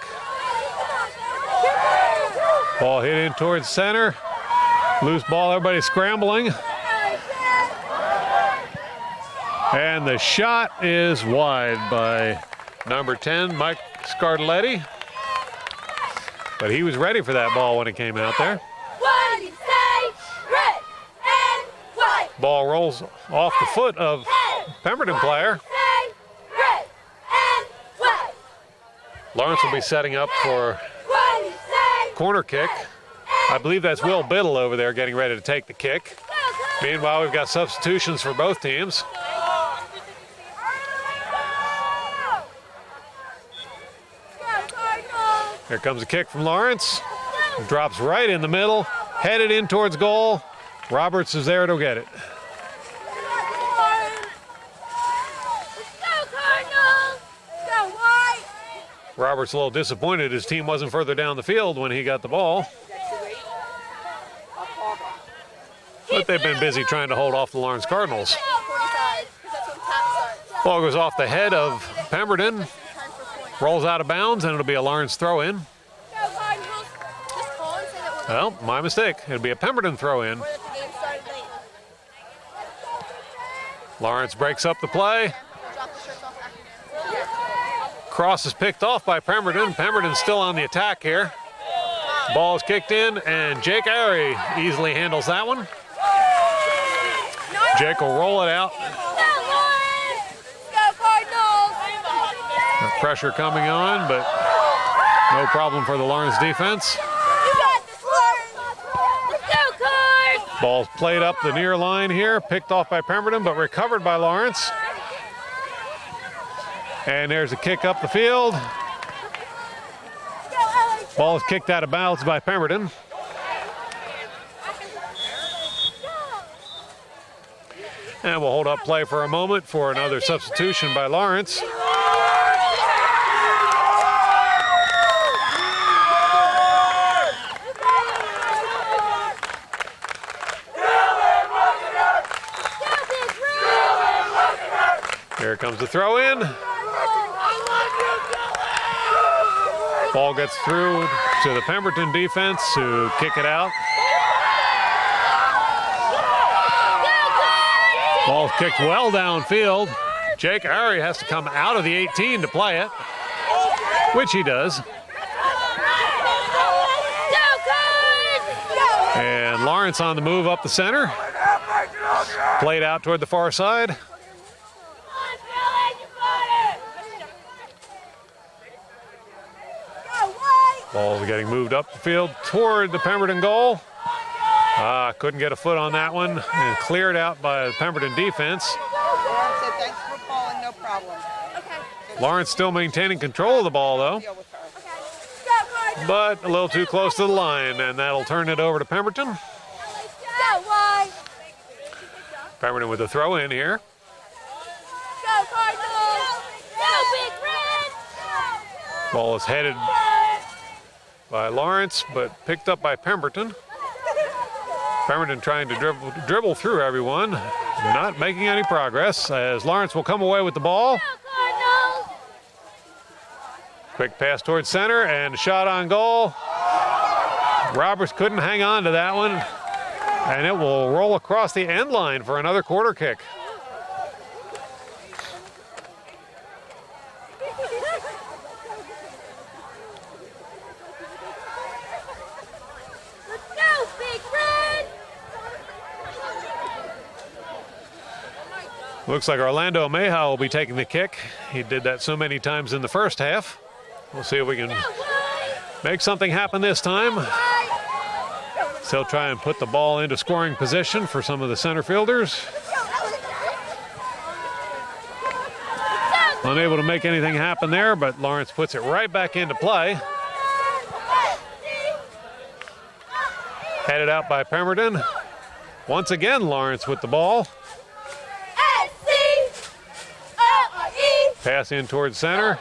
Ball hit in towards center. Loose ball, everybody scrambling. And the shot is wide by number 10, Mike Scardelletti. But he was ready for that ball when it came out there. What do you say? Red and white. Ball rolls off the foot of Pemberton player. Say red and white. Lawrence will be setting up for What do you say? corner kick. I believe that's Will Biddle over there getting ready to take the kick. Meanwhile, we've got substitutions for both teams. Here comes a kick from Lawrence. Drops right in the middle, headed in towards goal. Roberts is there to get it. Roberts a little disappointed his team wasn't further down the field when he got the ball. But they've been busy trying to hold off the Lawrence Cardinals. Ball goes off the head of Pemberton, rolls out of bounds, and it'll be a Lawrence throw in. Well, my mistake. It'll be a Pemberton throw in. Lawrence breaks up the play. Cross is picked off by Pemberton. Pemberton's still on the attack here. Ball is kicked in, and Jake Airy easily handles that one. Jake will roll it out. Pressure coming on, but no problem for the Lawrence defense. Ball's played up the near line here, picked off by Pemberton, but recovered by Lawrence. And there's a kick up the field. Ball is kicked out of bounds by Pemberton. And we'll hold up play for a moment for another substitution by Lawrence. Here comes the throw in. Ball gets through to the Pemberton defense who kick it out. Ball's kicked well downfield. Jake Airy has to come out of the 18 to play it, which he does. And Lawrence on the move up the center. Played out toward the far side. Ball getting moved up the field toward the Pemberton goal. Couldn't get a foot on that one and cleared out by the Pemberton defense. Lawrence said thanks for calling, no problem. Okay. Lawrence still maintaining control of the ball though, but a little too close to the line, and that'll turn it over to Pemberton. Pemberton with a throw in here. Go Cardinals! Go Big Red! Ball is headed by Lawrence, but picked up by Pemberton. Pemberton trying to dribble through everyone, not making any progress, as Lawrence will come away with the ball. Quick pass towards center and a shot on goal. Roberts couldn't hang on to that one, and it will roll across the end line for another quarter kick. Looks like Orlando Mayhaw will be taking the kick. He did that so many times in the first half. We'll see if we can make something happen this time. Still try and put the ball into scoring position for some of the center fielders. Unable to make anything happen there, but Lawrence puts it right back into play. Headed out by Pemberton. Once again, Lawrence with the ball. Pass in towards center.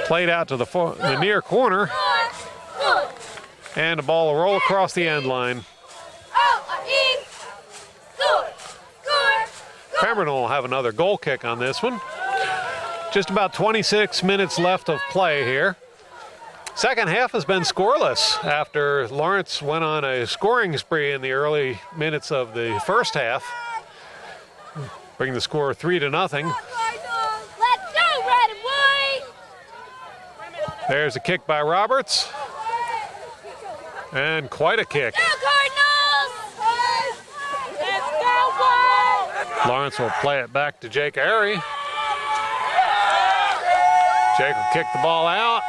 Played out to the near corner. And the ball will roll across the end line. Pemberton will have another goal kick on this one. Just about 26 minutes left of play here. Second half has been scoreless after Lawrence went on a scoring spree in the early minutes of the first half, bringing the score 3-0. Let's go, red and white! There's a kick by Roberts, and quite a kick. Go Cardinals! Let's go, white! Lawrence will play it back to Jake Airy. Jake will kick the ball out.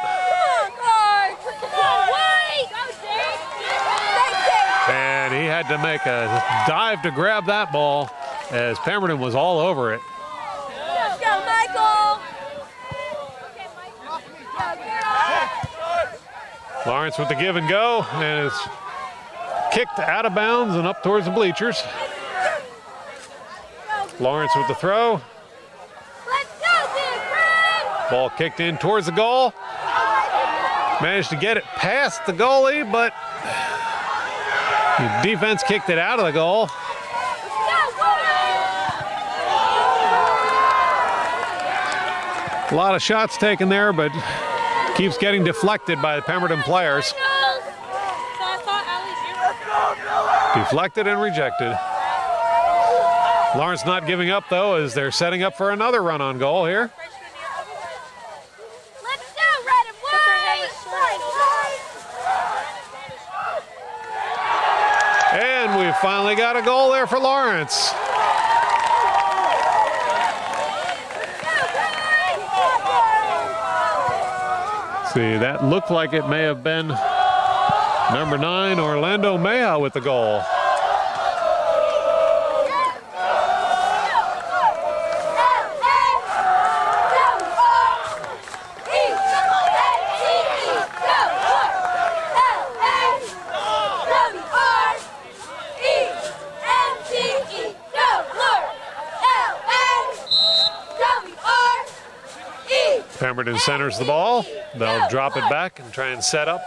And he had to make a dive to grab that ball as Pemberton was all over it. Let's go, Michael! Lawrence with the give and go, and it's kicked out of bounds and up towards the bleachers. Lawrence with the throw. Let's go, Big Red! Ball kicked in towards the goal. Managed to get it past the goalie, but the defense kicked it out of the goal. A lot of shots taken there, but keeps getting deflected by the Pemberton players. Deflected and rejected. Lawrence not giving up, though, as they're setting up for another run on goal here. Let's go, red and white! And we finally got a goal there for Lawrence. See, that looked like it may have been number 9, Orlando Meja, with the goal. Pemberton centers the ball. They'll drop it back and try and set up.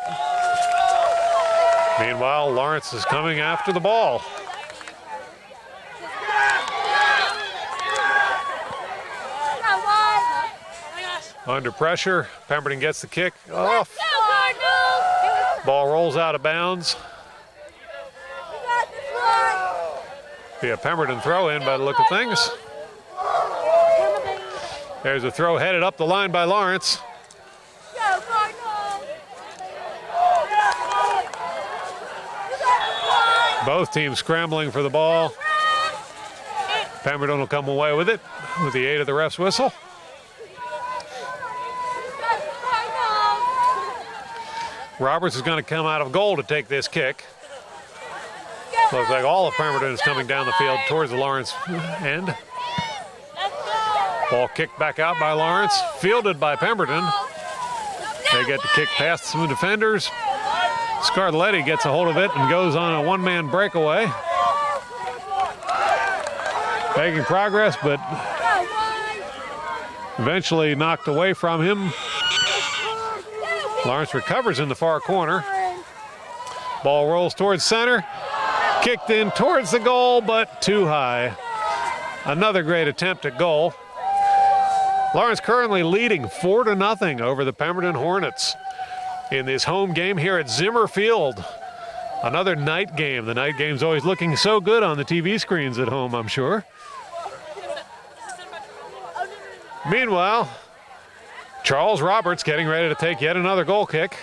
Meanwhile, Lawrence is coming after the ball. Under pressure, Pemberton gets the kick off. Ball rolls out of bounds. Be a Pemberton throw in by the look of things. There's a throw headed up the line by Lawrence. Both teams scrambling for the ball. Pemberton will come away with it with the aid of the ref's whistle. Roberts is going to come out of goal to take this kick. Looks like all of Pemberton is coming down the field towards the Lawrence end. Ball kicked back out by Lawrence, fielded by Pemberton. They get the kick past some defenders. Scarletti gets a hold of it and goes on a one-man breakaway. Making progress, but eventually knocked away from him. Lawrence recovers in the far corner. Ball rolls towards center. Kicked in towards the goal, but too high. Another great attempt at goal. Lawrence currently leading 4-0 over the Pemberton Hornets in this home game here at Zimmer Field. Another night game. The night game's always looking so good on the TV screens at home, I'm sure. Meanwhile, Charles Roberts getting ready to take yet another goal kick.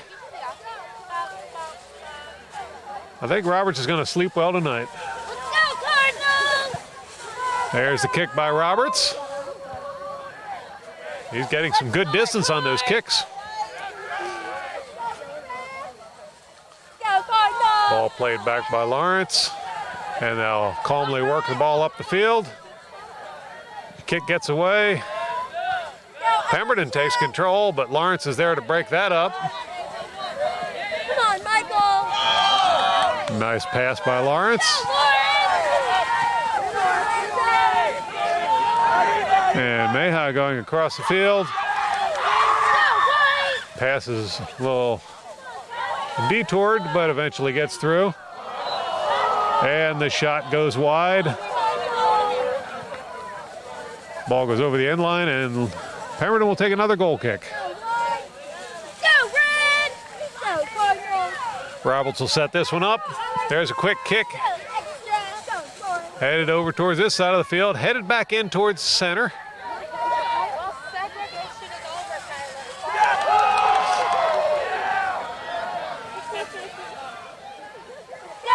I think Roberts is going to sleep well tonight. There's the kick by Roberts. He's getting some good distance on those kicks. Ball played back by Lawrence, and they'll calmly work the ball up the field. The kick gets away. Pemberton takes control, but Lawrence is there to break that up. Come on, Michael. Nice pass by Lawrence. And Meja going across the field. Passes a little detoured, but eventually gets through. And the shot goes wide. Ball goes over the end line, and Pemberton will take another goal kick. Go, Red! Go, Cardinals! Roberts will set this one up. There's a quick kick. Headed over towards this side of the field, headed back in towards center.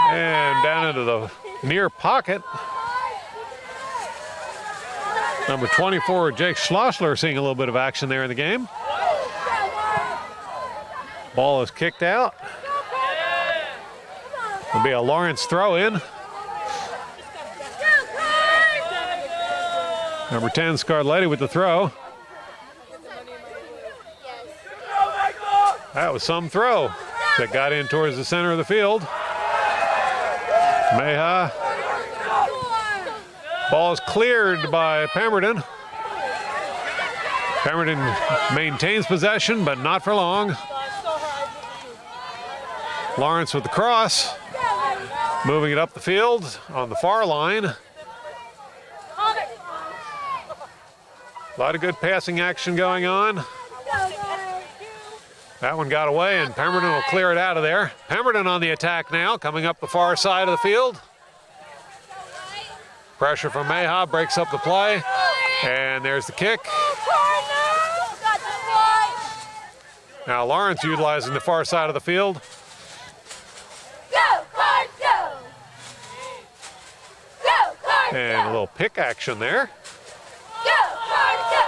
And down into the near pocket. Number 24, Jake Schlossler, seeing a little bit of action there in the game. Ball is kicked out. It'll be a Lawrence throw-in. Number 10, Scarletti with the throw. That was some throw that got in towards the center of the field. Meja. Ball is cleared by Pemberton. Pemberton maintains possession, but not for long. Lawrence with the cross. Moving it up the field on the far line. A lot of good passing action going on. That one got away, and Pemberton will clear it out of there. Pemberton on the attack now, coming up the far side of the field. Pressure from Mayha breaks up the play, and there's the kick. Now Lawrence utilizing the far side of the field. Go, Cards, go! Go, Cards, And a go! little pick action there. Go, Cards, go!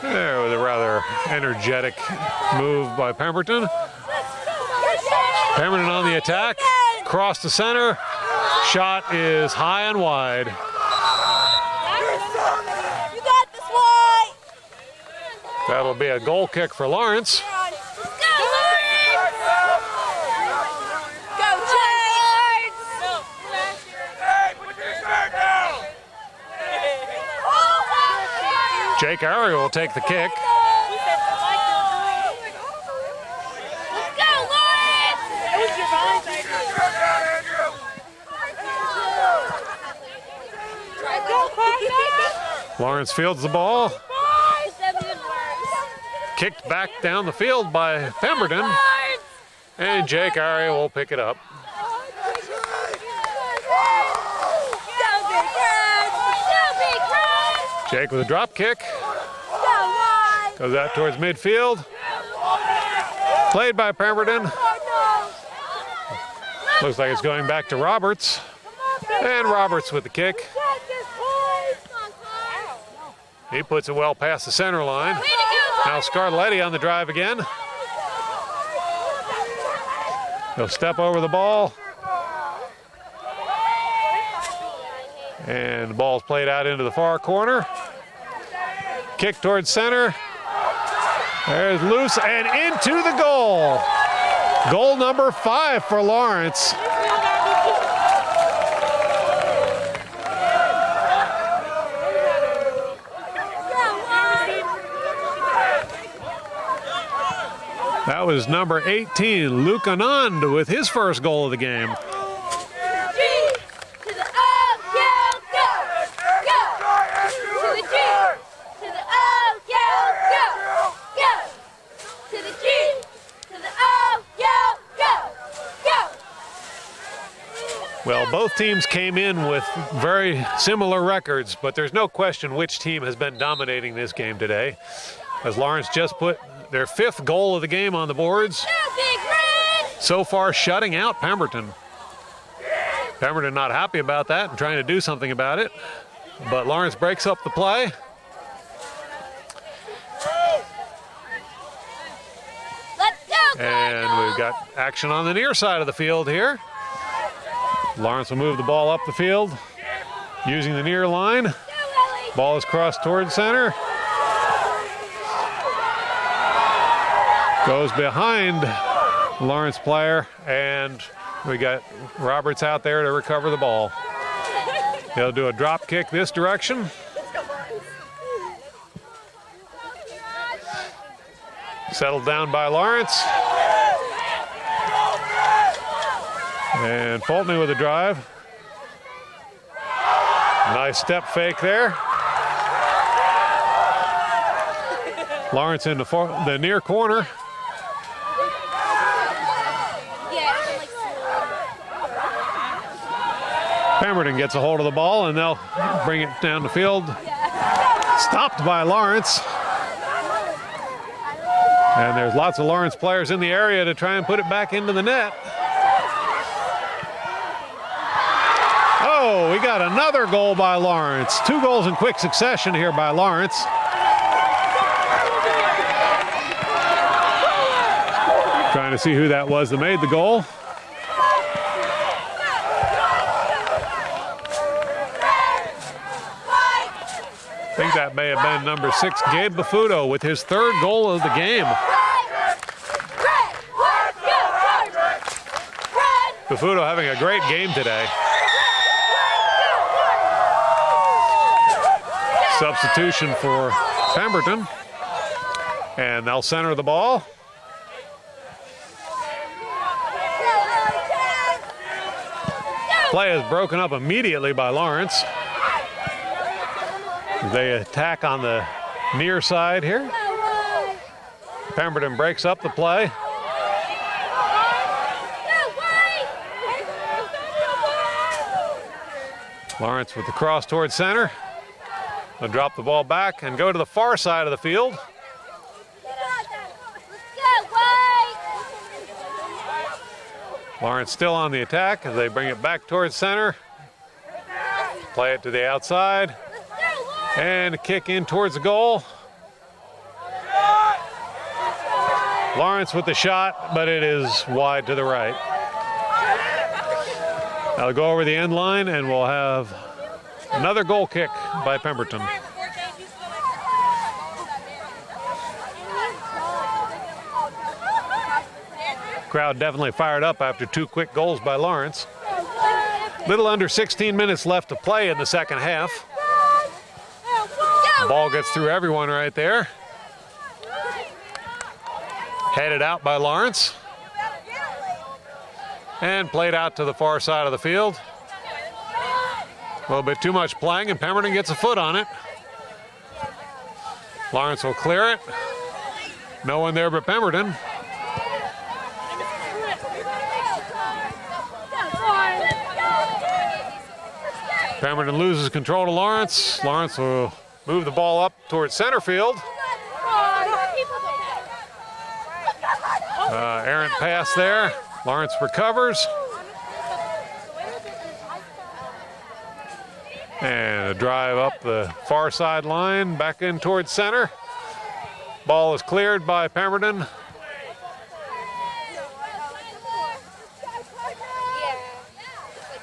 There was a rather energetic move by Pemberton. Pemberton on the attack, cross to center. Shot is high and wide. You got this, White! That'll be a goal kick for Lawrence. Go, Lawrence! Go, Cards! Jake Ari will take the kick. Let's go, Lawrence! Lawrence fields the ball. Kicked back down the field by Pemberton. And Jake Ari will pick it up. Jake with a drop kick. Goes out towards midfield. Played by Pemberton. Looks like it's going back to Roberts. And Roberts with the kick. He puts it well past the center line. Now Scarletti on the drive again. He'll step over the ball. And the ball's played out into the far corner. Kick towards center. There's loose and into the goal. Goal number 5 for Lawrence. That was number 18, Luke Anand, with his first goal of the game. Well, both teams came in with very similar records, but there's no question which team has been dominating this game today, as Lawrence just put their 5th goal of the game on the boards. So far, shutting out Pemberton. Pemberton not happy about that and trying to do something about it, but Lawrence breaks up the play. And we've got action on the near side of the field here. Lawrence will move the ball up the field using the near line. Ball is crossed towards center. Goes behind the Lawrence player, and we got Roberts out there to recover the ball. He'll do a drop kick this direction. Settled down by Lawrence. And Fultney with a drive. Nice step fake there. Lawrence in the near corner. Pemberton gets a hold of the ball, and they'll bring it down the field. Stopped by Lawrence. And there's lots of Lawrence players in the area to try and put it back into the net. Oh, we got another goal by Lawrence. 2 goals in quick succession here by Lawrence. Trying to see who that was that made the goal. I think that may have been number 6, Gabe Bafuto, with his 3rd goal of the game. Bafuto having a great game today. Substitution for Pemberton. And they'll center the ball. Play is broken up immediately by Lawrence. They attack on the near side here. Pemberton breaks up the play. Lawrence with the cross towards center. They'll drop the ball back and go to the far side of the field. Lawrence still on the attack as they bring it back towards center. Play it to the outside. And a kick in towards the goal. Lawrence with the shot, but it is wide to the right. They'll go over the end line and we'll have another goal kick by Pemberton. Crowd definitely fired up after 2 quick goals by Lawrence. Little under 16 minutes left to play in the second half. Ball gets through everyone right there. Headed out by Lawrence. And played out to the far side of the field. A little bit too much playing, and Pemberton gets a foot on it. Lawrence will clear it. No one there but Pemberton. Pemberton loses control to Lawrence. Lawrence will move the ball up towards center field. Errant pass there. Lawrence recovers. And a drive up the far side line, back in towards center. Ball is cleared by Pemberton.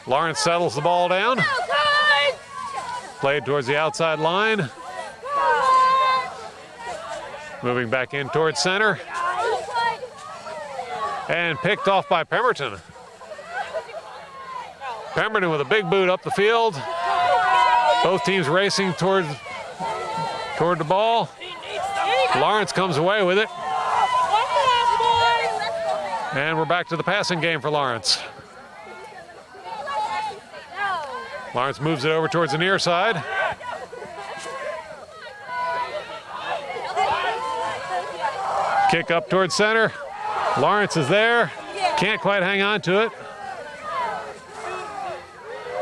Lawrence settles the ball down. Played towards the outside line. Moving back in towards center. And picked off by Pemberton. Pemberton with a big boot up the field. Both teams racing toward the ball. Lawrence comes away with it. And we're back to the passing game for Lawrence. Lawrence moves it over towards the near side. Kick up towards center. Lawrence is there. Can't quite hang on to it.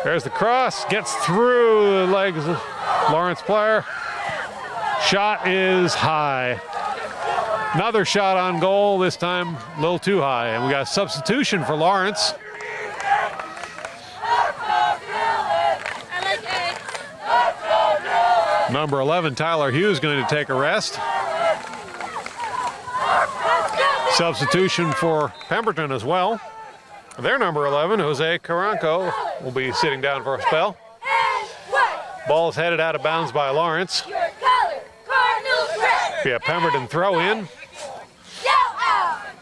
There's the cross. Gets through the legs of Lawrence player. Shot is high. Another shot on goal, this time a little too high. And we got a substitution for Lawrence. Number 11, Tyler Hughes, going to take a rest. Substitution for Pemberton as well. Their number 11, Jose Caranco, will be sitting down for a spell. Ball is headed out of bounds by Lawrence. Be a Pemberton throw in.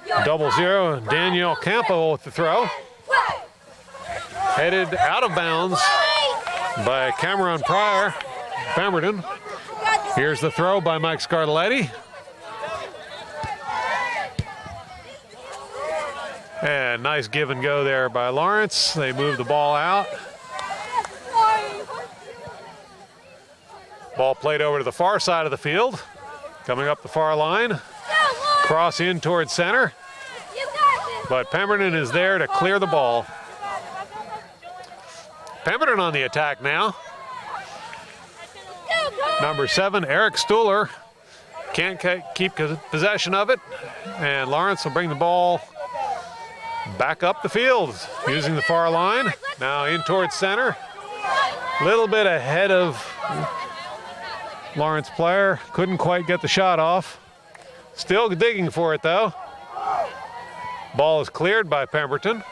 0-0, Daniel Campo with the throw. Headed out of bounds by Cameron Pryor, Pemberton. Here's the throw by Mike Scardelletti. And nice give and go there by Lawrence. They move the ball out. Ball played over to the far side of the field. Coming up the far line. Cross in towards center. But Pemberton is there to clear the ball. Pemberton on the attack now. Number 7, Eric Stuhler. Can't keep possession of it. And Lawrence will bring the ball back up the field using the far line. Now in towards center. Little bit ahead of Lawrence player. Couldn't quite get the shot off. Still digging for it though. Ball is cleared by Pemberton.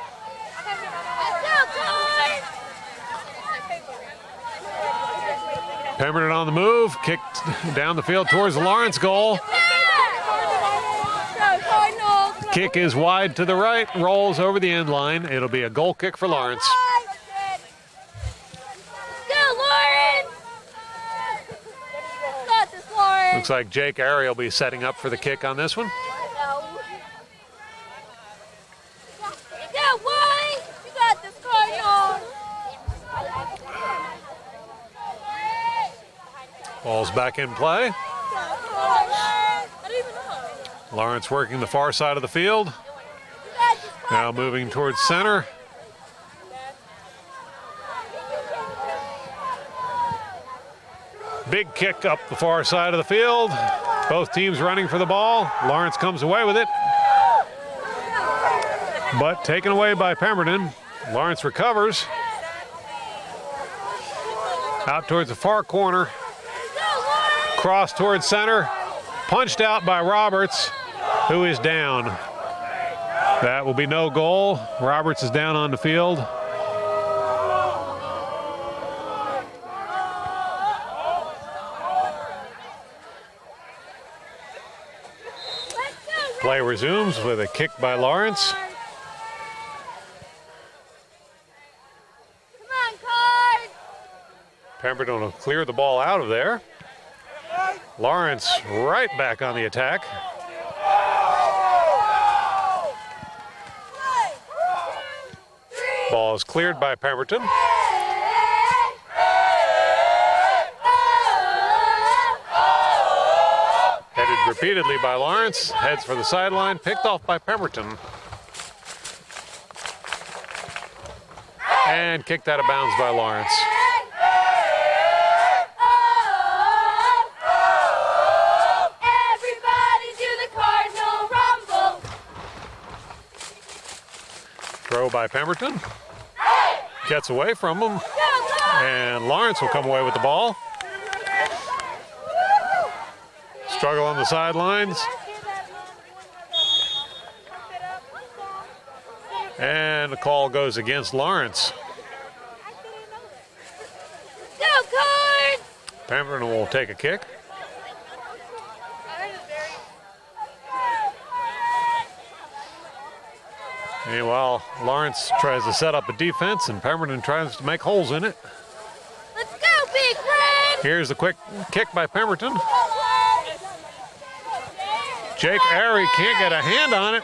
Pemberton on the move, kicked down the field towards the Lawrence goal. Kick is wide to the right, rolls over the end line. It'll be a goal kick for Lawrence. Looks like Jake Airy will be setting up for the kick on this one. Ball's back in play. Lawrence working the far side of the field. Now moving towards center. Big kick up the far side of the field. Both teams running for the ball. Lawrence comes away with it, but taken away by Pemberton. Lawrence recovers. Out towards the far corner. Cross towards center. Punched out by Roberts, who is down. That will be no goal. Roberts is down on the field. Play resumes with a kick by Lawrence. Come on, Card. Pemberton will clear the ball out of there. Lawrence right back on the attack. Ball is cleared by Pemberton. Headed repeatedly by Lawrence. Heads for the sideline. Picked off by Pemberton. And kicked out of bounds by Lawrence. Throw by Pemberton. Gets away from him. And Lawrence will come away with the ball. Struggle on the sidelines. And the call goes against Lawrence. Go, Card! Pemberton will take a kick. Meanwhile, Lawrence tries to set up a defense, and Pemberton tries to make holes in it. Let's go, Big Red! Here's the quick kick by Pemberton. Jake Airy can't get a hand on it.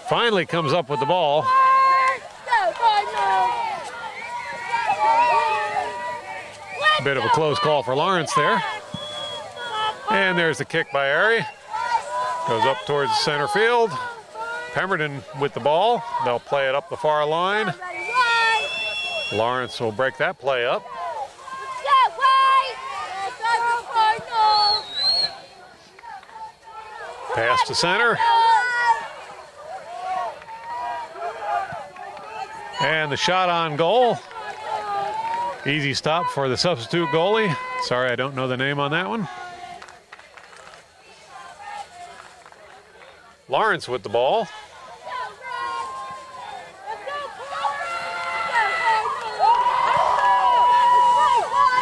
Finally comes up with the ball. Go, Cardinals! Bit of a close call for Lawrence there. And there's the kick by Airy. Goes up towards center field. Pemberton with the ball. They'll play it up the far line. Lawrence will break that play up. Pass to center. And the shot on goal. Easy stop for the substitute goalie. Sorry, I don't know the name on that one. Lawrence with the ball.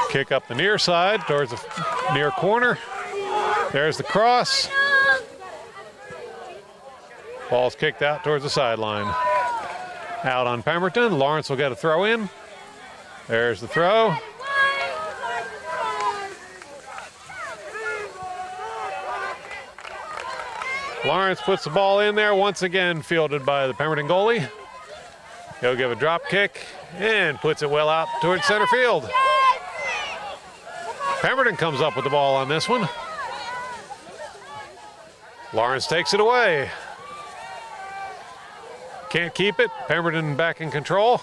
Kick up the near side towards the near corner. There's the cross. Ball's kicked out towards the sideline. Out on Pemberton. Lawrence will get a throw in. There's the throw. Lawrence puts the ball in there, once again fielded by the Pemberton goalie. He'll give a drop kick and puts it well out towards center field. Pemberton comes up with the ball on this one. Lawrence takes it away. Can't keep it. Pemberton back in control.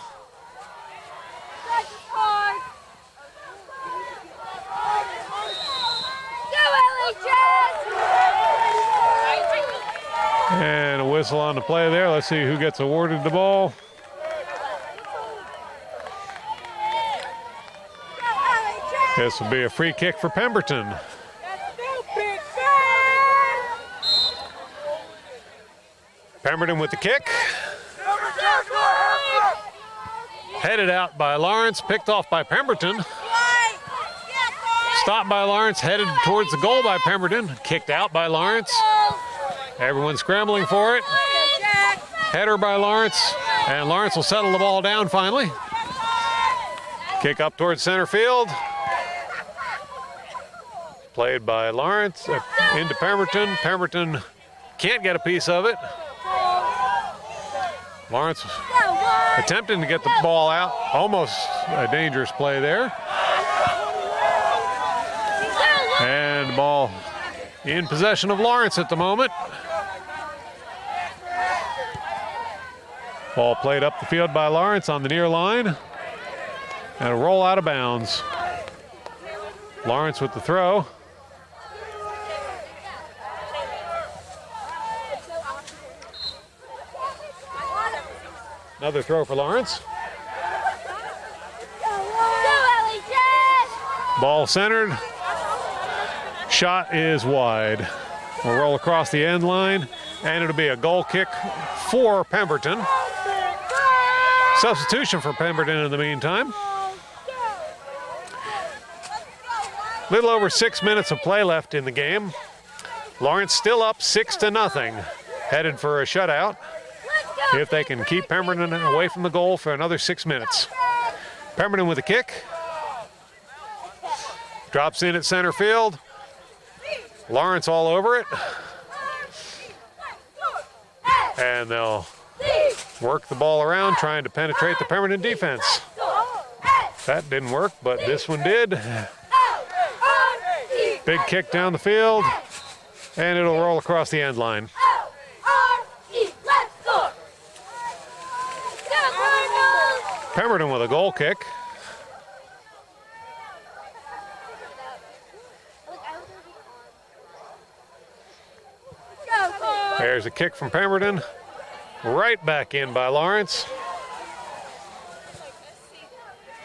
And a whistle on the play there. Let's see who gets awarded the ball. This will be a free kick for Pemberton. Pemberton with the kick. Headed out by Lawrence, picked off by Pemberton. Stopped by Lawrence, headed towards the goal by Pemberton. Kicked out by Lawrence. Everyone's scrambling for it. Header by Lawrence, and Lawrence will settle the ball down finally. Kick up towards center field. Played by Lawrence, into Pemberton. Pemberton can't get a piece of it. Lawrence attempting to get the ball out. Almost a dangerous play there. And the ball in possession of Lawrence at the moment. Ball played up the field by Lawrence on the near line. And a roll out of bounds. Lawrence with the throw. Another throw for Lawrence. Ball centered. Shot is wide. We'll roll across the end line, and it'll be a goal kick for Pemberton. Substitution for Pemberton in the meantime. Little over 6 minutes of play left in the game. Lawrence still up 6-0, headed for a shutout if they can keep Pemberton away from the goal for another 6 minutes. Pemberton with a kick. Drops in at center field. Lawrence all over it. And they'll work the ball around, trying to penetrate the Pemberton defense. That didn't work, but this one did. Big kick down the field, and it'll roll across the end line. Pemberton with a goal kick. There's a kick from Pemberton. Right back in by Lawrence.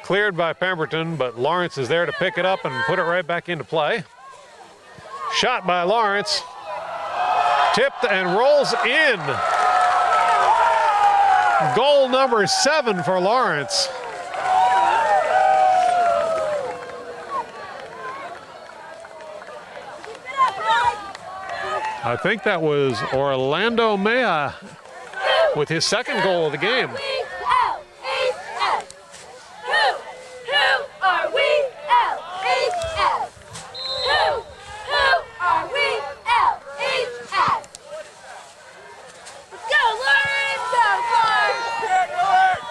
Cleared by Pemberton, but Lawrence is there to pick it up and put it right back into play. Shot by Lawrence. Tipped and rolls in. Goal number 7 for Lawrence. I think that was Orlando Mea with his second goal of the game.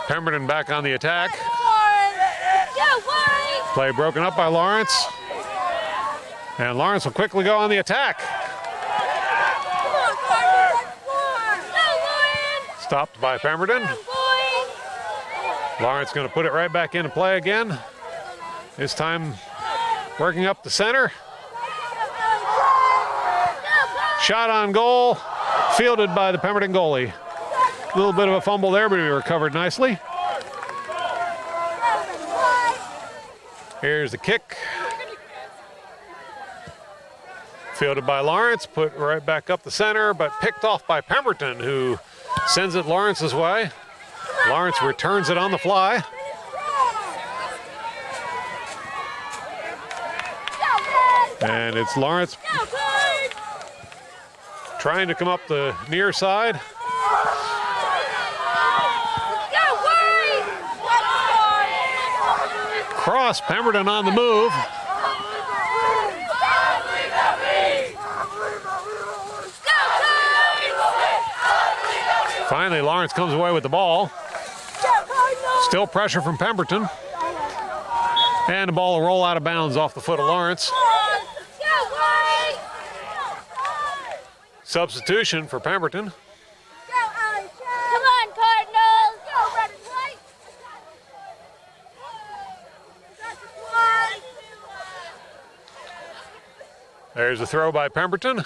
Pemberton back on the attack. Play broken up by Lawrence. And Lawrence will quickly go on the attack. Stopped by Pemberton. Lawrence going to put it right back into play again. This time working up the center. Shot on goal. Fielded by the Pemberton goalie. A little bit of a fumble there, but he recovered nicely. Here's the kick. Fielded by Lawrence, put right back up the center, but picked off by Pemberton, who sends it Lawrence's way. Lawrence returns it on the fly. And it's Lawrence trying to come up the near side. Cross, Pemberton on the move. Finally, Lawrence comes away with the ball. Still pressure from Pemberton. And the ball will roll out of bounds off the foot of Lawrence. Substitution for Pemberton. Come on, Cardinals! Go, red and white! There's a throw by Pemberton.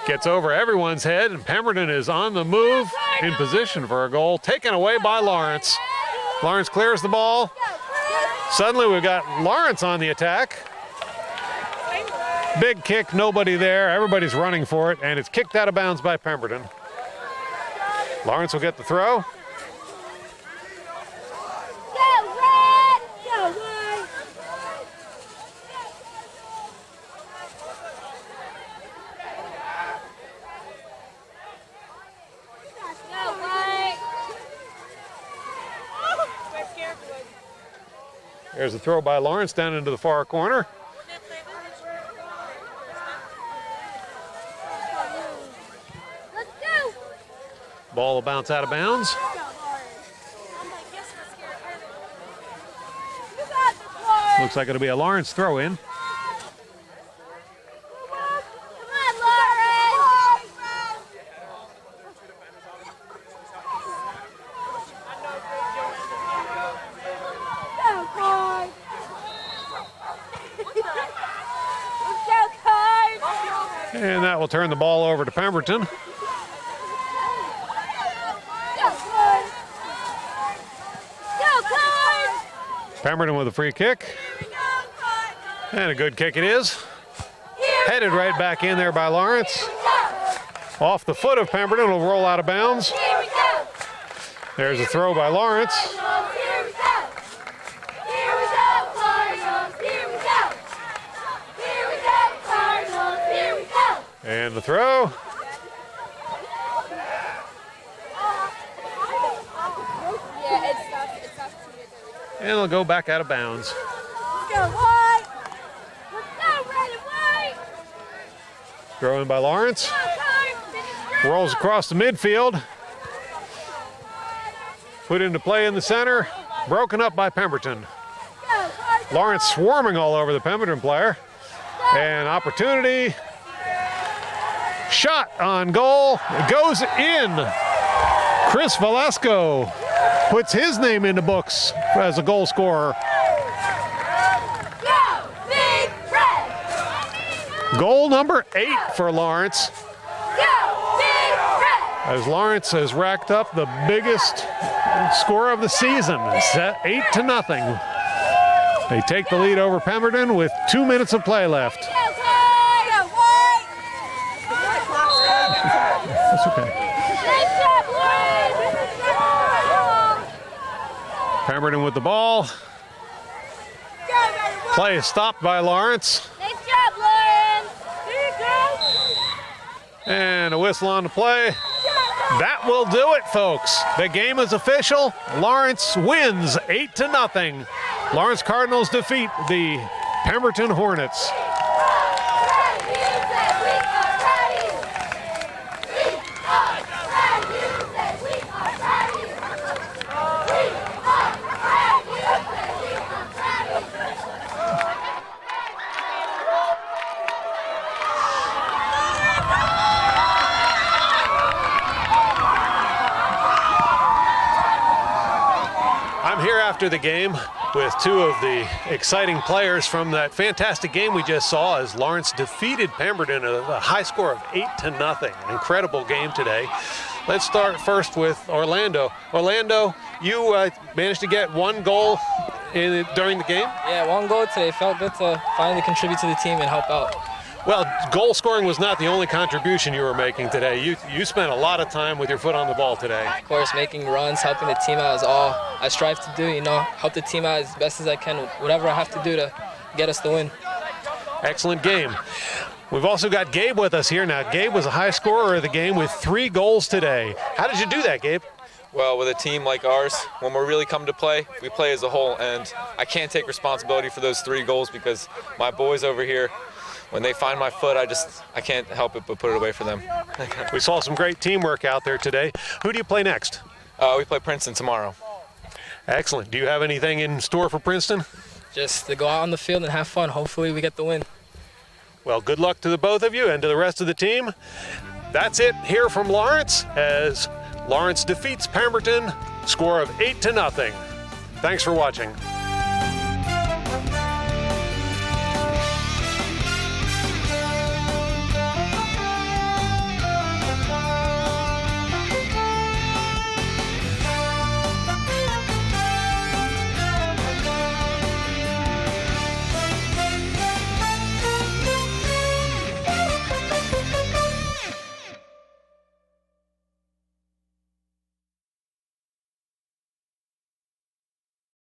Gets over everyone's head, and Pemberton is on the move in position for a goal. Taken away by Lawrence. Lawrence clears the ball. Suddenly we've got Lawrence on the attack. Big kick, nobody there. Everybody's running for it, and it's kicked out of bounds by Pemberton. Lawrence will get the throw. There's a throw by Lawrence down into the far corner. Ball will bounce out of bounds. Looks like it'll be a Lawrence throw in. And that will turn the ball over to Pemberton. Pemberton with a free kick. And a good kick it is. Headed right back in there by Lawrence. Off the foot of Pemberton, will roll out of bounds. There's a throw by Lawrence. And the throw. And it'll go back out of bounds. Throw in by Lawrence. Rolls across the midfield. Put into play in the center. Broken up by Pemberton. Lawrence swarming all over the Pemberton player. And opportunity. Shot on goal. It goes in. Chris Velasco puts his name in the books as a goal scorer. Goal number 8 for Lawrence. As Lawrence has racked up the biggest score of the season, set 8-0. They take the lead over Pemberton with 2 minutes of play left. That's okay. Pemberton with the ball. Play is stopped by Lawrence. Nice job, Lawrence. Here you go. And a whistle on the play. That will do it, folks. The game is official. Lawrence wins 8-0. Lawrence Cardinals defeat the Pemberton Hornets. I'm here after the game with 2 of the exciting players from that fantastic game we just saw as Lawrence defeated Pemberton at a high score of 8-0. An incredible game today. Let's start first with Orlando. Orlando, you managed to get 1 goal during the game? Yeah, 1 goal today. Felt good to finally contribute to the team and help out. Well, goal scoring was not the only contribution you were making today. You spent a lot of time with your foot on the ball today. Of course, making runs, helping the team out is all I strive to do, help the team out as best as I can, whatever I have to do to get us the win. Excellent game. We've also got Gabe with us here now. Gabe was a high scorer of the game with 3 goals today. How did you do that, Gabe? Well, with a team like ours, when we really come to play, we play as a whole, and I can't take responsibility for those 3 goals because my boys over here, when they find my foot, I can't help it but put it away for them. We saw some great teamwork out there today. Who do you play next? We play Princeton tomorrow. Excellent. Do you have anything in store for Princeton? Just to go out on the field and have fun. Hopefully we get the win. Well, good luck to the both of you and to the rest of the team. That's it here from Lawrence as Lawrence defeats Pemberton, score of 8-0. Thanks for watching.